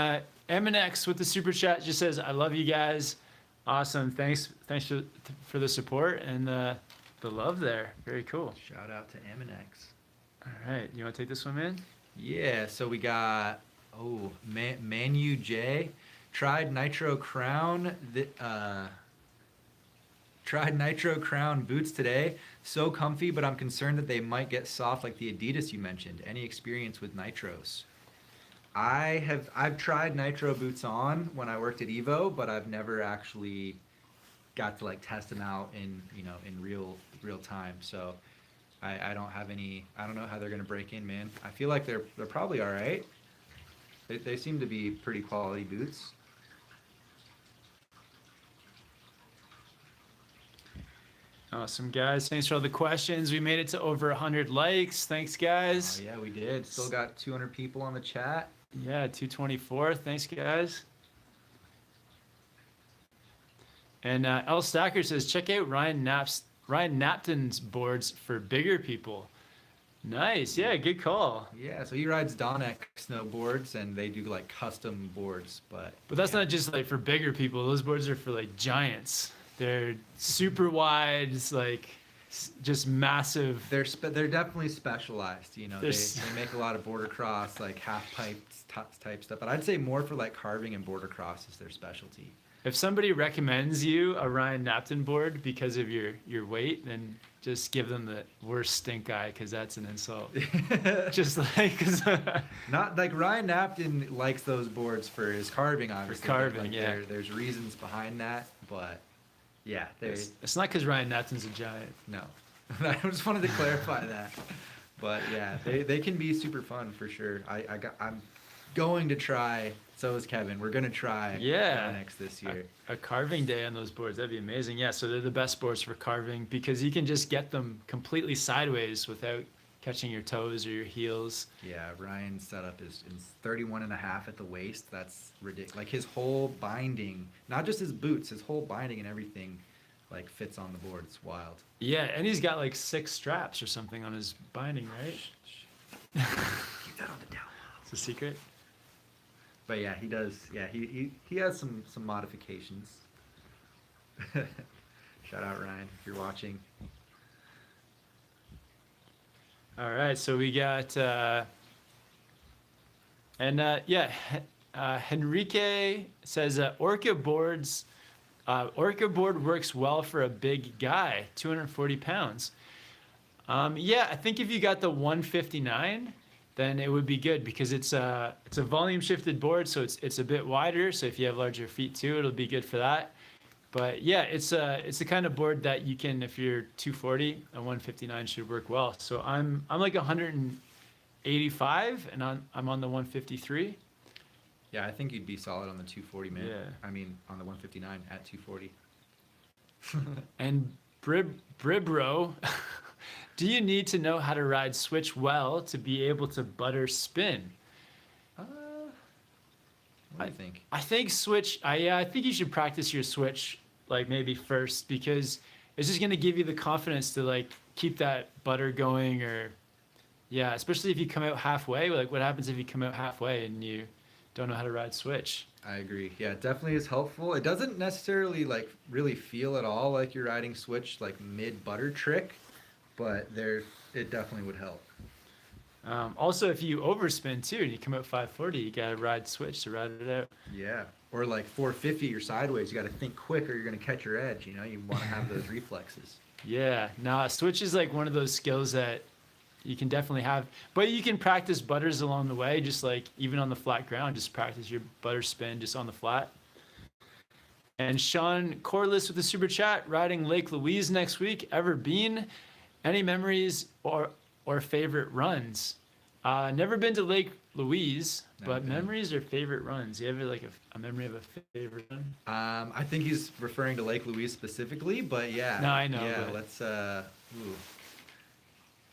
MNX with the super chat just says, "I love you guys, awesome. Thanks for the support and the love there. Very cool. Shout out to MNX. All right, you want to take this one, man? Yeah, so we got Manu J, tried Nitro Crown boots today. So comfy, but I'm concerned that they might get soft like the Adidas you mentioned. Any experience with Nitros? I've tried Nitro boots on when I worked at Evo, but I've never actually got to like test them out in real time. So I don't have any. I don't know how they're gonna break in, man. I feel like they're probably all right. They seem to be pretty quality boots. Awesome, guys. Thanks for all the questions. We made it to over 100 likes. Thanks, guys. Oh, yeah, we did. Still got 200 people on the chat. Yeah, 224. Thanks, guys. And L Stacker says, check out Ryan Napton's boards for bigger people. Nice. Yeah, good call. Yeah, so he rides Donek snowboards, and they do like custom boards, but that's not just like for bigger people. Those boards are for like giants. They're super wide. It's like just massive. They're definitely specialized. They make a lot of border cross, like half pipe type stuff. But I'd say more for like carving and border cross is their specialty. If somebody recommends you a Ryan Napton board because of your weight, then just give them the worst stink eye, because that's an insult. Just like not like Ryan Napton likes those boards for his carving, obviously. For carving, like, yeah. There's reasons behind that, but yeah, it's not because Ryan Napton's a giant. No, I just wanted to clarify that. But yeah, they can be super fun for sure. I'm going to try. So is Kevin. We're gonna try next this year. A carving day on those boards, that'd be amazing. Yeah, so they're the best boards for carving because you can just get them completely sideways without catching your toes or your heels. Yeah, Ryan's setup is 31 and a half at the waist. That's ridiculous. Like his whole binding, not just his boots, his whole binding and everything like fits on the board. It's wild. Yeah, and he's got like 6 straps or something on his binding, right? Keep that on the down low. It's a secret. But yeah, he does. Yeah, he has some modifications. Shout out Ryan if you're watching. All right, so we got Henrique says Orca board works well for a big guy, 240 pounds. Yeah, I think if you got the 159, then it would be good because it's a volume shifted board, so it's a bit wider. So if you have larger feet too, it'll be good for that. But yeah, it's the kind of board that you can, if you're 240, a 159 should work well. So I'm like 185, and I'm on the 153. Yeah, I think you'd be solid on the 240, man. Yeah. I mean, on the 159 at 240. And Bribro, Do you need to know how to ride switch well to be able to butter spin? What do you think? I think switch. I think you should practice your switch like maybe first because it's just gonna give you the confidence to like keep that butter going or yeah, especially if you come out halfway. Like what happens if you come out halfway and you don't know how to ride switch? I agree. Yeah, it definitely is helpful. It doesn't necessarily like really feel at all like you're riding switch like mid butter trick, but it definitely would help. Also, if you overspin too and you come out 540, you gotta ride switch to ride it out. Yeah. Or like 450, you're sideways. You got to think quick or you're going to catch your edge. You know, you want to have those reflexes. Yeah, nah, switch is like one of those skills that you can definitely have, but you can practice butters along the way, just like even on the flat ground, just practice your butter spin just on the flat. And Sean Corliss with the super chat, riding Lake Louise next week. Ever been? Any memories or favorite runs? Never been to Lake Louise, but memories or favorite runs. You have like a memory of a favorite run? I think he's referring to Lake Louise specifically, but yeah. No, I know. Yeah, but... let's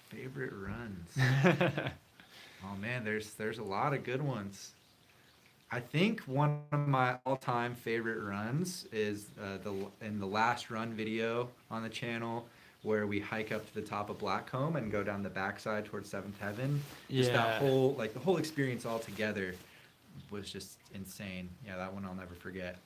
favorite runs. Oh man, there's a lot of good ones. I think one of my all-time favorite runs is in the last run video on the channel where we hike up to the top of Blackcomb and go down the backside towards Seventh Heaven. Just that whole the whole experience all together was just insane. Yeah, that one I'll never forget.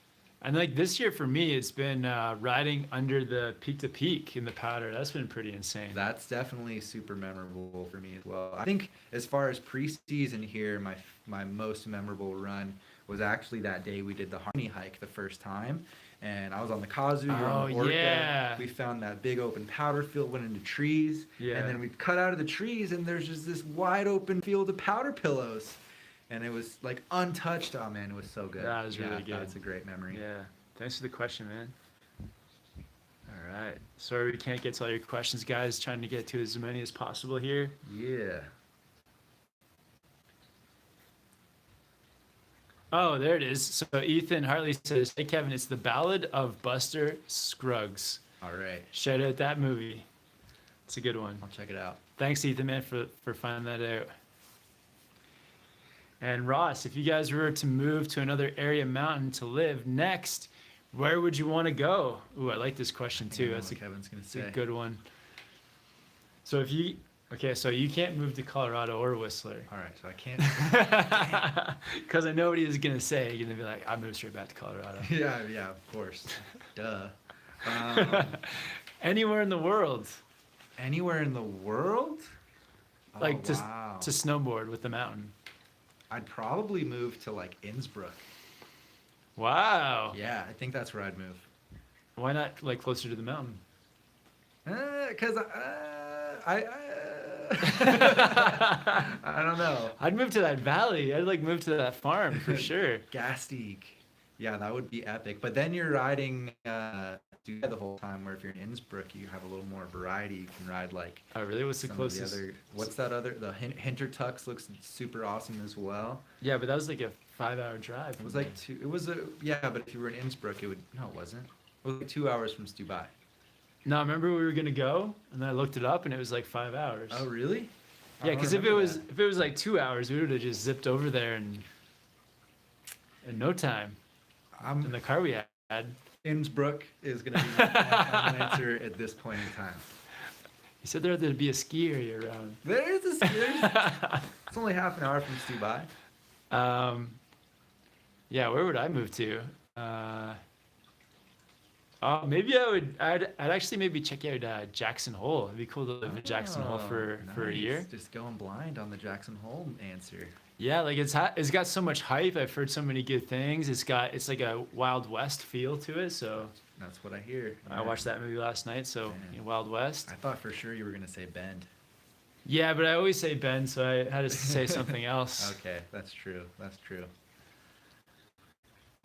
And like this year for me, it's been riding under the peak to peak in the powder. That's been pretty insane. That's definitely super memorable for me as well. I think as far as preseason here, my most memorable run was actually that day we did the Harmony hike the first time. And I was on the Kazoo, you're on the Orca. Yeah. We found that big open powder field, went into trees. Yeah. And then we cut out of the trees and there's just this wide open field of powder pillows. And it was like untouched. Oh man, it was so good. That was really good. That's a great memory. Yeah. Thanks for the question, man. All right. Sorry we can't get to all your questions, guys. Trying to get to as many as possible here. Yeah. Oh, there it is. So Ethan Hartley says, "Hey Kevin, it's the Ballad of Buster Scruggs." All right. Shout out that movie. It's a good one. I'll check it out. Thanks, Ethan, man, for finding that out. And Ross, if you guys were to move to another area mountain to live next, where would you want to go? Ooh, I like this question too. That's a, Kevin's gonna that's say. a good one. So if you so you can't move to Colorado or Whistler. All right, so I can't. Because I know what he's gonna say. He's gonna be like, "I moved straight back to Colorado." yeah, of course. Duh. Anywhere in the world, Anywhere in the world? like Oh, wow. to snowboard with the mountain. I'd probably move to like Innsbruck. Wow. Yeah, I think that's where I'd move. Why not like closer to the mountain? Cause I I don't know. I'd move to that valley. I'd like move to that farm for sure. Gasteig. Yeah, that would be epic. But then you're riding the whole time. Where if you're in Innsbruck, you have a little more variety. You can ride like. Oh, really? What's the some of closest? What's that other? The Hintertux looks super awesome as well. Yeah, but that was like a 5-hour drive. It was like two. It was but if you were in Innsbruck, it would. No, it wasn't. It was like 2 hours from Stubai. No, remember we were gonna go, and then I looked it up, and it was like 5 hours. Oh, really? I Yeah, don't because if it remember was like 2 hours, we would have just zipped over there in no time. that. In the car we had. Innsbruck is going to be my final answer at this point in time. He said there'd be a ski area around. There's it's only half an hour from Stubai. Yeah, where would I move to? Maybe I'd actually maybe check out Jackson Hole. It'd be cool to live in Jackson Hole for a Nice. year. Just going blind on the Jackson Hole answer. Yeah, like it's got so much hype. I've heard so many good things. It's like a Wild West feel to it. So That's what I hear. I watched that movie last night. So Wild West. I thought for sure you were going to say Bend. Yeah, but I always say Bend, so I had to say something else. Okay, that's true. That's true.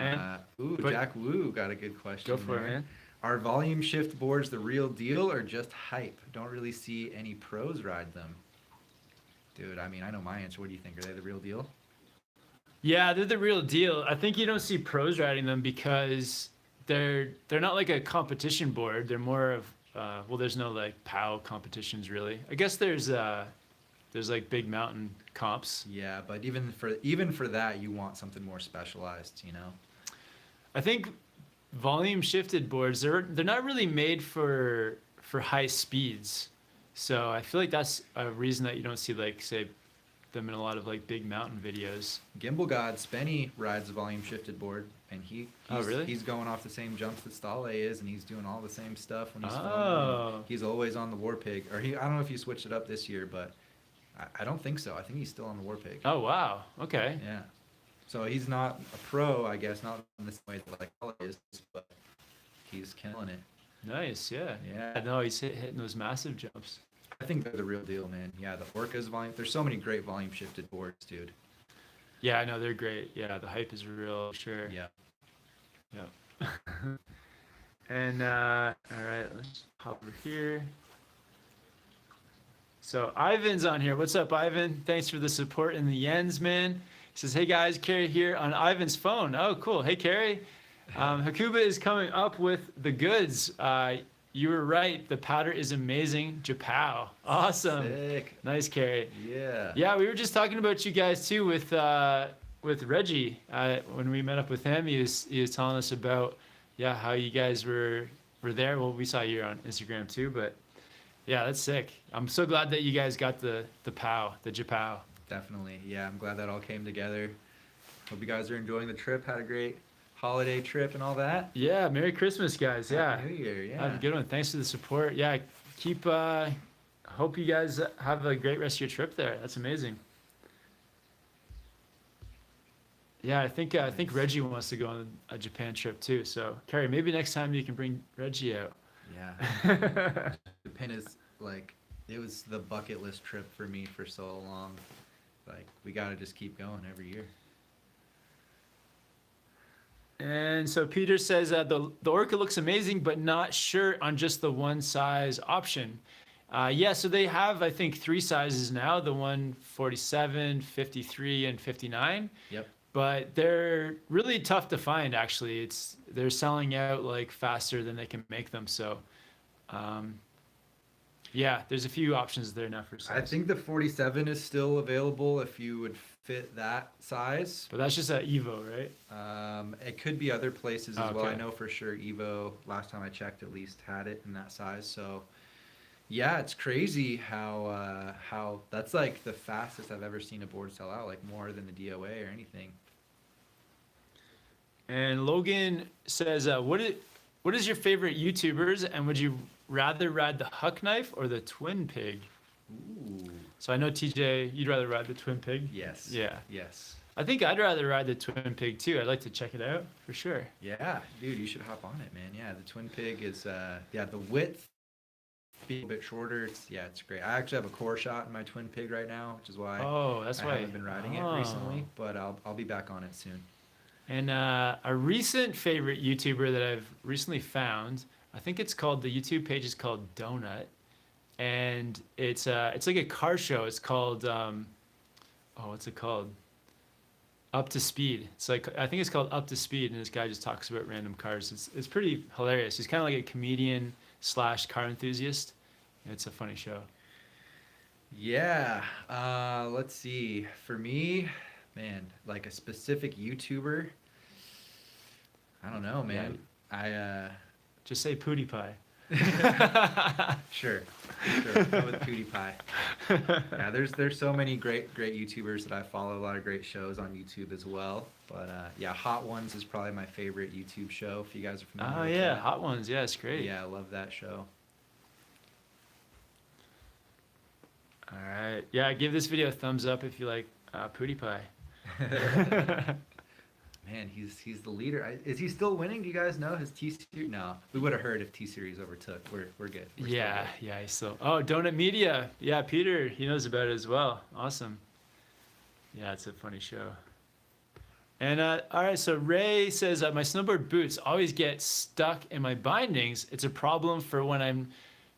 And but- Jack Woo got a good question. Go for there. it, man. Are volume shift boards the real deal or just hype? Don't really see any pros ride them. Dude, I mean, I know my answer. What do you think? Are they the real deal? Yeah, they're the real deal. I think you don't see pros riding them because they're not like a competition board. They're more of well, there's no like POW competitions really. I guess there's like big mountain comps. Yeah, but even for that, you want something more specialized, you know? I think volume shifted boards, they're not really made for high speeds. So I feel like that's a reason that you don't see like say them in a lot of like big mountain videos. Gimbal God Spenny rides a volume shifted board, and Oh, really? he's going off the same jumps that Stale is, and he's doing all the same stuff when he's filming. Oh. He's always on the War Pig, or I don't know if he switched it up this year, but I don't think so. I think he's still on the War Pig. Oh wow. Okay. Yeah. So he's not a pro, I guess, not in the same way that like Stale is, but he's killing it. Nice. Yeah. Yeah. No, he's hitting those massive jumps. I think they're the real deal, man. Yeah, the Orcas volume. There's so many great volume shifted boards, dude. Yeah, I know they're great. Yeah, the hype is real. Sure. Yeah. Yeah. And all right, let's hop over here. So Ivan's on here. What's up, Ivan? Thanks for the support in the yens, man. He says, "Hey guys, Carrie here on Ivan's phone." Oh, cool. Hey, Carrie. Hakuba is coming up with the goods. You were right. The powder is amazing. Japow. Awesome. Sick. Nice, Carrie. Yeah. Yeah, we were just talking about you guys too with Reggie. When we met up with him, he was telling us about how you guys were there. Well, we saw you on Instagram too, but yeah, that's sick. I'm so glad that you guys got the POW, the Japow. Definitely. Yeah, I'm glad that all came together. Hope you guys are enjoying the trip. Had a great holiday trip and all that. Yeah, Merry Christmas, guys. Yeah. Happy New Year. Yeah. Have a good one. Thanks for the support. Yeah, keep. Hope you guys have a great rest of your trip there. That's amazing. Yeah, I think Reggie wants to go on a Japan trip too. So, Carrie, maybe next time you can bring Reggie out. Yeah. Japan is like, it was the bucket list trip for me for so long. Like, we got to just keep going every year. And so Peter says the Orca looks amazing, but not sure on just the one size option. Yeah, so they have, I think, 3 sizes now, the 147, 53, and 59. Yep. But they're really tough to find, actually. They're selling out like faster than they can make them. So, yeah, there's a few options there now for size. I think the 47 is still available if you would fit that size. But that's just at Evo, right? It could be other places as well. Okay. I know for sure Evo, last time I checked, at least had it in that size. So, yeah, it's crazy how that's like the fastest I've ever seen a board sell out, like more than the DOA or anything. And Logan says, what is your favorite YouTubers, and would you rather ride the Huck Knife or the Twin Pig? Ooh. So I know TJ, you'd rather ride the Twin Pig. Yes. Yeah. Yes. I think I'd rather ride the Twin Pig too. I'd like to check it out for sure. Yeah, dude, you should hop on it, man. Yeah, the Twin Pig is the width be a bit shorter. It's great. I actually have a core shot in my Twin Pig right now, which is why That's I why haven't been riding it recently, but I'll be back on it soon. And a recent favorite YouTuber that I've recently found, I think it's called, the YouTube page is called Donut, and it's like a car show. It's called what's it called? Up to Speed. It's like, I think it's called Up to Speed, and this guy just talks about random cars. It's pretty hilarious. He's kind of like a comedian / car enthusiast. It's a funny show. Yeah. Let's see. For me, man, like a specific YouTuber, I don't know, man. Just say PewDiePie. Sure. Go with PewDiePie. Yeah, there's so many great YouTubers that I follow. A lot of great shows on YouTube as well. But yeah, Hot Ones is probably my favorite YouTube show. If you guys are familiar. Oh with yeah, that. Hot Ones. Yeah, it's great. Yeah, I love that show. All right. Yeah, give this video a thumbs up if you like PewDiePie. Man, he's the leader. Is he still winning? Do you guys know his T series? No, we would have heard if T series overtook. We're good. We're Yeah, still good. yeah, he's still. Oh, Donut Media. Yeah, Peter, he knows about it as well. Awesome. Yeah, it's a funny show. And all right, so Ray says my snowboard boots always get stuck in my bindings. It's a problem for when I'm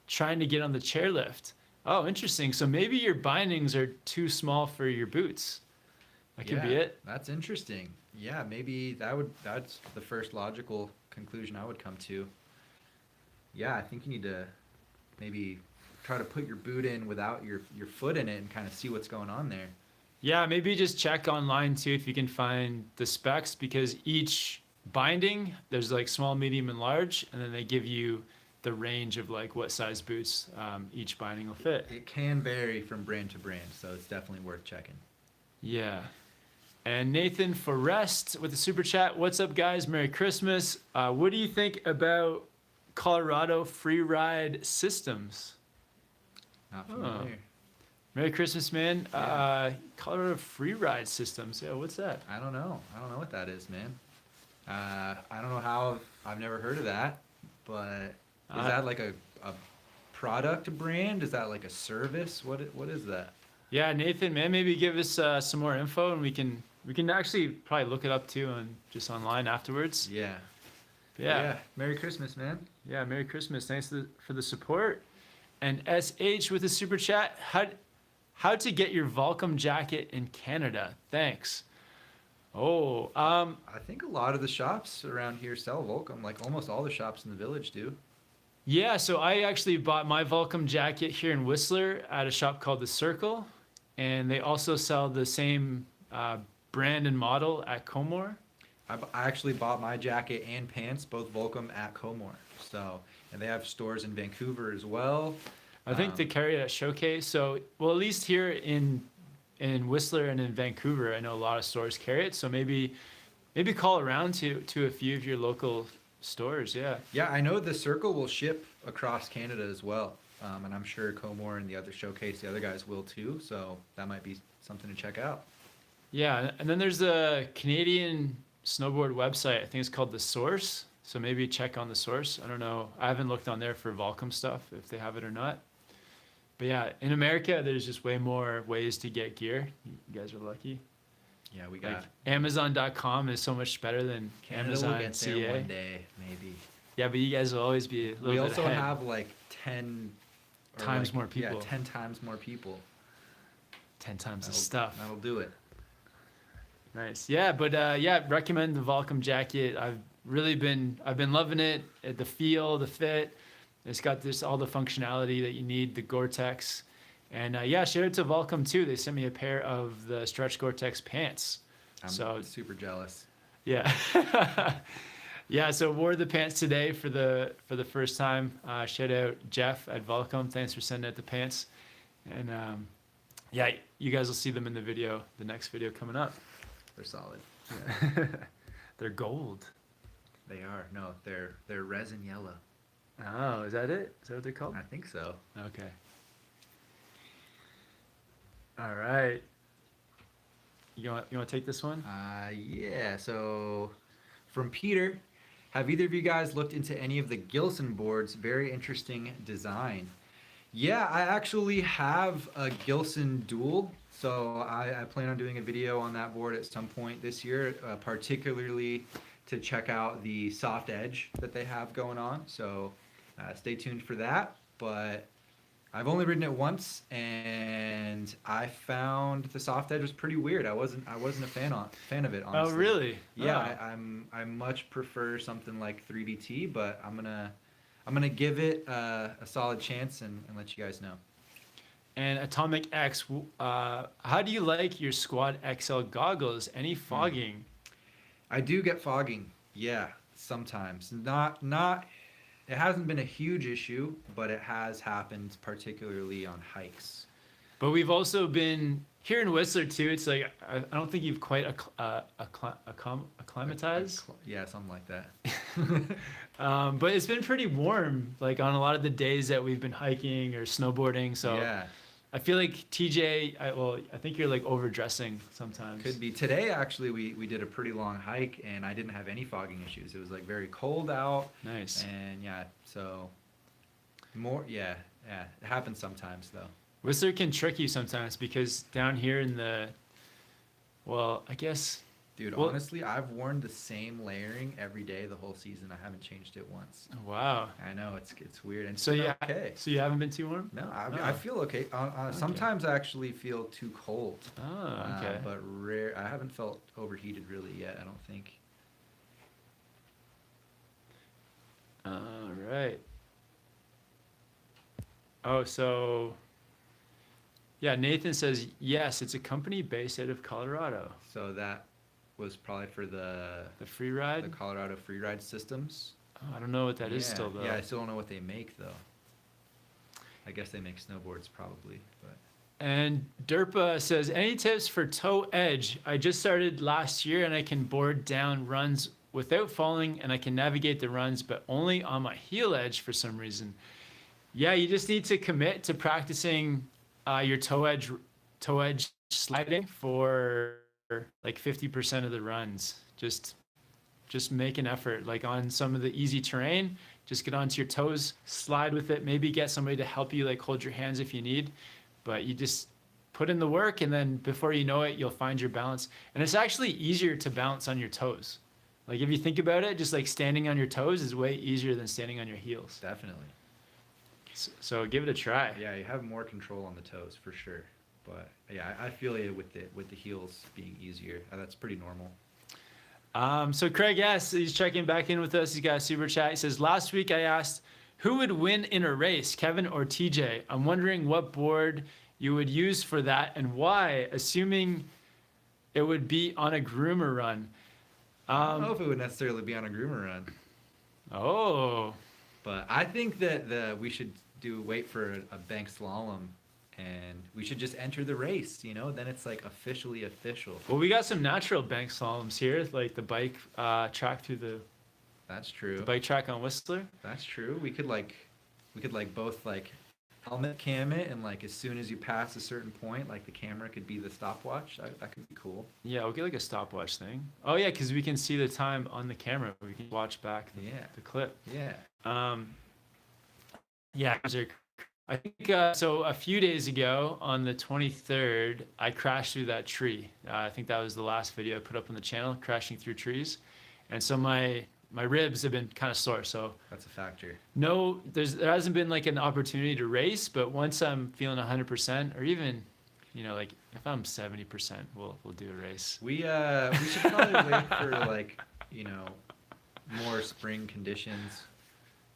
trying to get on the chairlift. Oh, interesting. So maybe your bindings are too small for your boots. That could be it. That's interesting. Yeah, maybe that's the first logical conclusion I would come to. Yeah, I think you need to maybe try to put your boot in without your foot in it and kind of see what's going on there. Yeah, maybe just check online too if you can find the specs, because each binding, there's like small, medium, and large, and then they give you the range of like what size boots each binding will fit. It can vary from brand to brand, so it's definitely worth checking. Yeah. And Nathan Forrest with the super chat. What's up, guys? Merry Christmas. What do you think about Colorado free ride systems? Not familiar. Merry Christmas, man. Yeah. Colorado free ride systems. Yeah, what's that? I don't know. I don't know what that is, man. I don't know how. I've never heard of that. But is that like a product brand? Is that like a service? What is that? Yeah, Nathan, man, maybe give us some more info, and we can actually probably look it up too, and just online afterwards. Yeah. Yeah. Merry Christmas, man. Yeah, Merry Christmas. Thanks for the support. And SH with the super chat. How to get your Volcom jacket in Canada? Thanks. Oh, I think a lot of the shops around here sell Volcom. Like almost all the shops in the village do. yeah. So I actually bought my Volcom jacket here in Whistler at a shop called The Circle, and they also sell the same brand and model at Comore. I actually bought my jacket and pants, both Volcom, at Comore. So, and they have stores in Vancouver as well. I think they carry it at Showcase. So, well, at least here in Whistler and in Vancouver, I know a lot of stores carry it. So maybe call around to a few of your local stores. Yeah. Yeah, I know the Circle will ship across Canada as well. And I'm sure Comore and the other Showcase, the other guys will too. So that might be something to check out. Yeah, and then there's a Canadian snowboard website. I think it's called The Source. So maybe check on The Source. I don't know. I haven't looked on there for Volcom stuff, if they have it or not. But yeah, in America, there's just way more ways to get gear. You guys are lucky. Yeah, we got Like Amazon.com is so much better than Canada Amazon will get there CA. one day, maybe. Yeah, but you guys will always be a little We bit also ahead. have like 10 or Times more people. Yeah, 10 times more people. 10 times the That'll- stuff. That'll do it. Nice. Yeah, but yeah, recommend the Volcom jacket. I've been loving it. The feel, the fit. It's got all the functionality that you need, the Gore-Tex. And yeah, shout out to Volcom too. They sent me a pair of the stretch Gore-Tex pants. I'm So super jealous. yeah. Yeah, so wore the pants today for the first time. Shout out Jeff at Volcom. Thanks for sending out the pants. And yeah, you guys will see them in the video, the next video coming up. They're solid. They're gold. They are. No, they're resin yellow. Oh, is that it? Is that what they're called? I think so. Okay. All right. You want to take this one? Yeah. So, from Peter, have either of you guys looked into any of the Gilson boards? Very interesting design. Yeah, I actually have a Gilson Dual, so I plan on doing a video on that board at some point this year, particularly to check out the soft edge that they have going on. So stay tuned for that. But I've only ridden it once, and I found the soft edge was pretty weird. I wasn't a fan of it, honestly. Oh, really? Yeah, Oh. I much prefer something like 3DT, but I'm gonna give it a solid chance and let you guys know. And Atomic X, how do you like your Squad XL goggles? Any fogging? I do get fogging, yeah, sometimes. Not. It hasn't been a huge issue, but it has happened, particularly on hikes. But we've also been here in Whistler too. It's like I don't think you've quite acclimatized. Yeah, something like that. But it's been pretty warm, like on a lot of the days that we've been hiking or snowboarding. So Yeah, I feel like TJ, I think you're like overdressing sometimes. could be. Today, actually, we did a pretty long hike, and I didn't have any fogging issues. It was like very cold out, Nice. and yeah, so yeah, it happens sometimes though. Whistler can trick you sometimes because down here in I guess. Dude, Well- honestly, I've worn the same layering every day the whole season. I haven't changed it once. Wow. I know it's weird, and So it's yeah. okay. So you haven't been too warm? No, Oh. I feel okay. Sometimes I actually feel too cold. Oh, okay. But rare. I haven't felt overheated really yet. I don't think. All right. Oh, so yeah, Nathan says yes. It's a company based out of Colorado. So that was probably for the The free ride. Colorado Freeride Systems. Oh, I don't know what that is Yeah, still though. yeah, I still don't know what they make though. I guess they make snowboards probably, but And Derpa says, any tips for toe edge? I just started last year and I can board down runs without falling and I can navigate the runs, but only on my heel edge for some reason. Yeah, you just need to commit to practicing your toe edge sliding for like 50% of the runs. Just make an effort. Like on some of the easy terrain, just get onto your toes, slide with it. Maybe get somebody to help you, like hold your hands if you need. But you just put in the work, and then before you know it, you'll find your balance. And it's actually easier to balance on your toes. Like if you think about it, just like standing on your toes is way easier than standing on your heels. definitely. So give it a try. Yeah, you have more control on the toes for sure. But yeah, I feel you with the heels being easier. That's pretty normal. So Craig, yes, he's checking back in with us. He's got a super chat. He says, last week I asked who would win in a race, Kevin or TJ? I'm wondering what board you would use for that and why, assuming it would be on a groomer run. I don't know if it would necessarily be on a groomer run, Oh, but I think that we should wait for a bank slalom, and we should just enter the race. Then it's like officially official. well, we got some natural bank slaloms here, like the bike track through the That's true. bike track on Whistler. That's true. We could both like helmet cam it, and like as soon as you pass a certain point, like the camera could be the stopwatch. That could be cool. Yeah, we'll get like a stopwatch thing. Oh yeah, because we can see the time on the camera. We can watch back the clip. Yeah. Yeah, I think so. A few days ago, on the 23rd, I crashed through that tree. I think that was the last video I put up on the channel, crashing through trees, and so my ribs have been kind of sore. So That's a factor. no, there hasn't been like an opportunity to race, but once I'm feeling 100%, or even, like if I'm 70%, we'll do a race. We should probably wait for like, more spring conditions,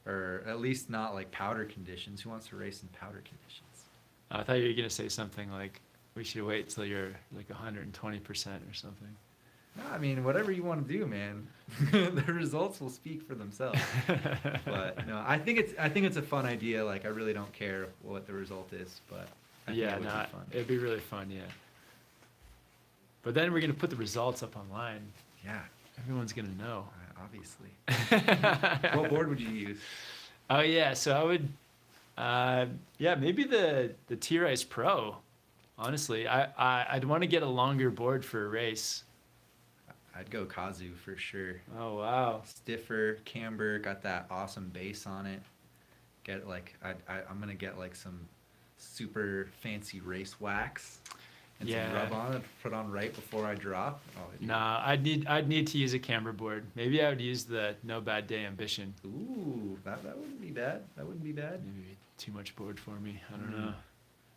or at least not like powder conditions. Who wants to race in powder conditions? I thought you were gonna say something like we should wait till you're like 120% or something. No, I mean, whatever you want to do, man. The results will speak for themselves. But no, I think it's a fun idea. Like, I really don't care what the result is, but I think it would be fun. It'd be really fun, yeah. But then we're gonna put the results up online. Yeah, Everyone's gonna know. obviously. What board would you use? Oh yeah, so I would, maybe the T-Rice Pro. Honestly, I'd want to get a longer board for a race. I'd go Kazu for sure. Oh wow. Stiffer, camber, got that awesome base on it. Get like I'm gonna get like some super fancy race wax and some rub on it, put on right before I drop. Nah, I'd need to use a camber board. Maybe I would use the No Bad Day Ambition. Ooh, that wouldn't be bad. That wouldn't be bad. Maybe too much board for me. I don't know.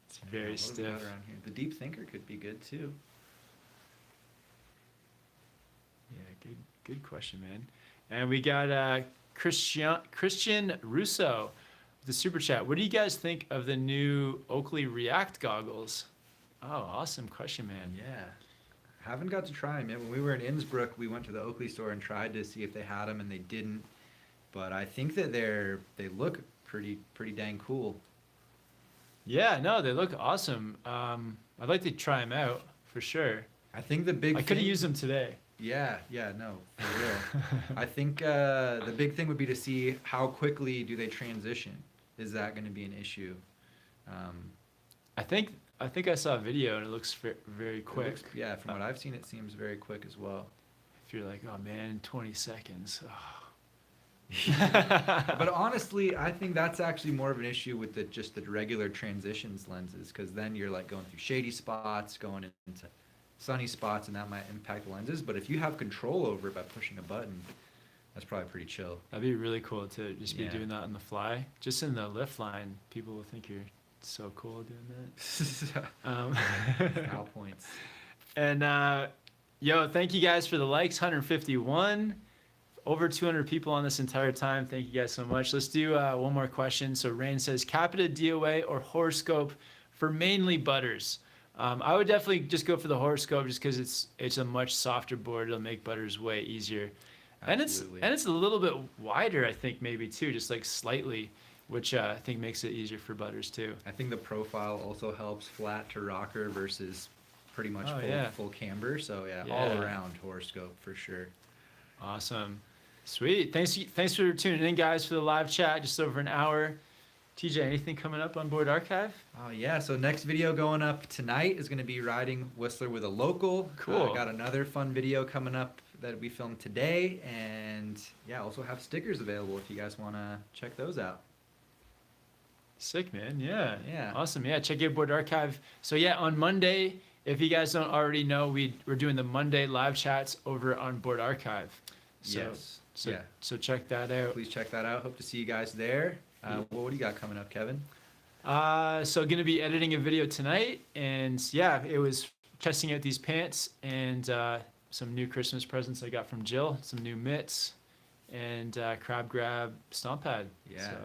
It's very What do we stiff. got around here? The Deep Thinker could be good too. Yeah, good question, man. And we got Christian Russo with the super chat. What do you guys think of the new Oakley React goggles? Oh, awesome question, man. Yeah. Haven't got to try them yet. When we were in Innsbruck, we went to the Oakley store and tried to see if they had them, and they didn't. But I think that they look pretty dang cool. Yeah, no, they look awesome. I'd like to try them out for sure. I think the big I could have used them today. Yeah, no, for real. I think the big thing would be to see how quickly do they transition. Is that going to be an issue? I think I saw a video and it looks very quick. Yeah, from what I've seen, it seems very quick as well. If you're like, oh man, 20 seconds. Oh. But honestly, I think that's actually more of an issue with just the regular transitions lenses, because then you're like going through shady spots, going into sunny spots, and that might impact the lenses. But if you have control over it by pushing a button, that's probably pretty chill. That'd be really cool to just be Yeah. doing that on the fly. Just in the lift line, people will think you're so cool doing that. Style points. And thank you guys for the likes, 151. over 200 people on this entire time. Thank you guys so much. Let's do one more question. So Rain says, Capita, DOA, or horoscope for mainly butters? I would definitely just go for the horoscope just because it's a much softer board. It'll make butters way easier. Absolutely. And it's a little bit wider, I think, maybe too, just like slightly, which I think makes it easier for butters too. I think the profile also helps flat to rocker versus pretty much yeah. full camber. So yeah, Yeah. all around horoscope for sure. Awesome. Sweet. Thanks for tuning in, guys, for the live chat. Just over an hour. TJ, anything coming up on Board Archive? Oh yeah, so next video going up tonight is going to be riding Whistler with a local. Cool. Got another fun video coming up that we filmed today, and yeah, also have stickers available if you guys want to check those out. Sick, man. Yeah. Yeah. Awesome. Yeah. Check out Board Archive. So yeah, on Monday, if you guys don't already know, we're doing the Monday live chats over on Board Archive. So, Yes. So, Yeah. So check that out. Please check that out. Hope to see you guys there. What do you got coming up, Kevin? So gonna be editing a video tonight, and yeah, it was testing out these pants and some new Christmas presents I got from Jill, some new mitts, and crab grab stomp pad. Yeah. So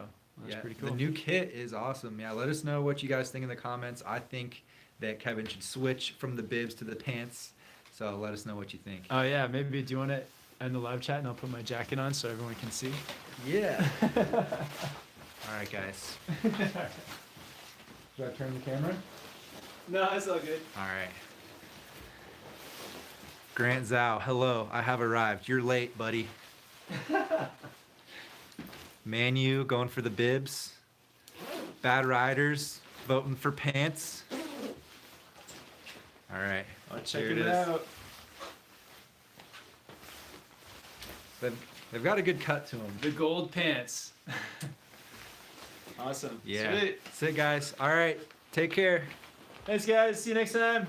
that's pretty cool. The new kit is awesome. Yeah, let us know what you guys think in the comments. I think that Kevin should switch from the bibs to the pants. So let us know what you think. Oh yeah, maybe do you want to end the live chat and I'll put my jacket on so everyone can see? Yeah. All right, guys. Should I turn the camera? No, it's all good. All right. Grant Zhao, hello. I have arrived. You're late, buddy. Manu going for the bibs. Bad Riders voting for pants. All right. Check Here it is. out. They've got a good cut to them. The gold pants. Awesome. Yeah. Sweet. That's it, guys. All right. Take care. Thanks, guys. See you next time.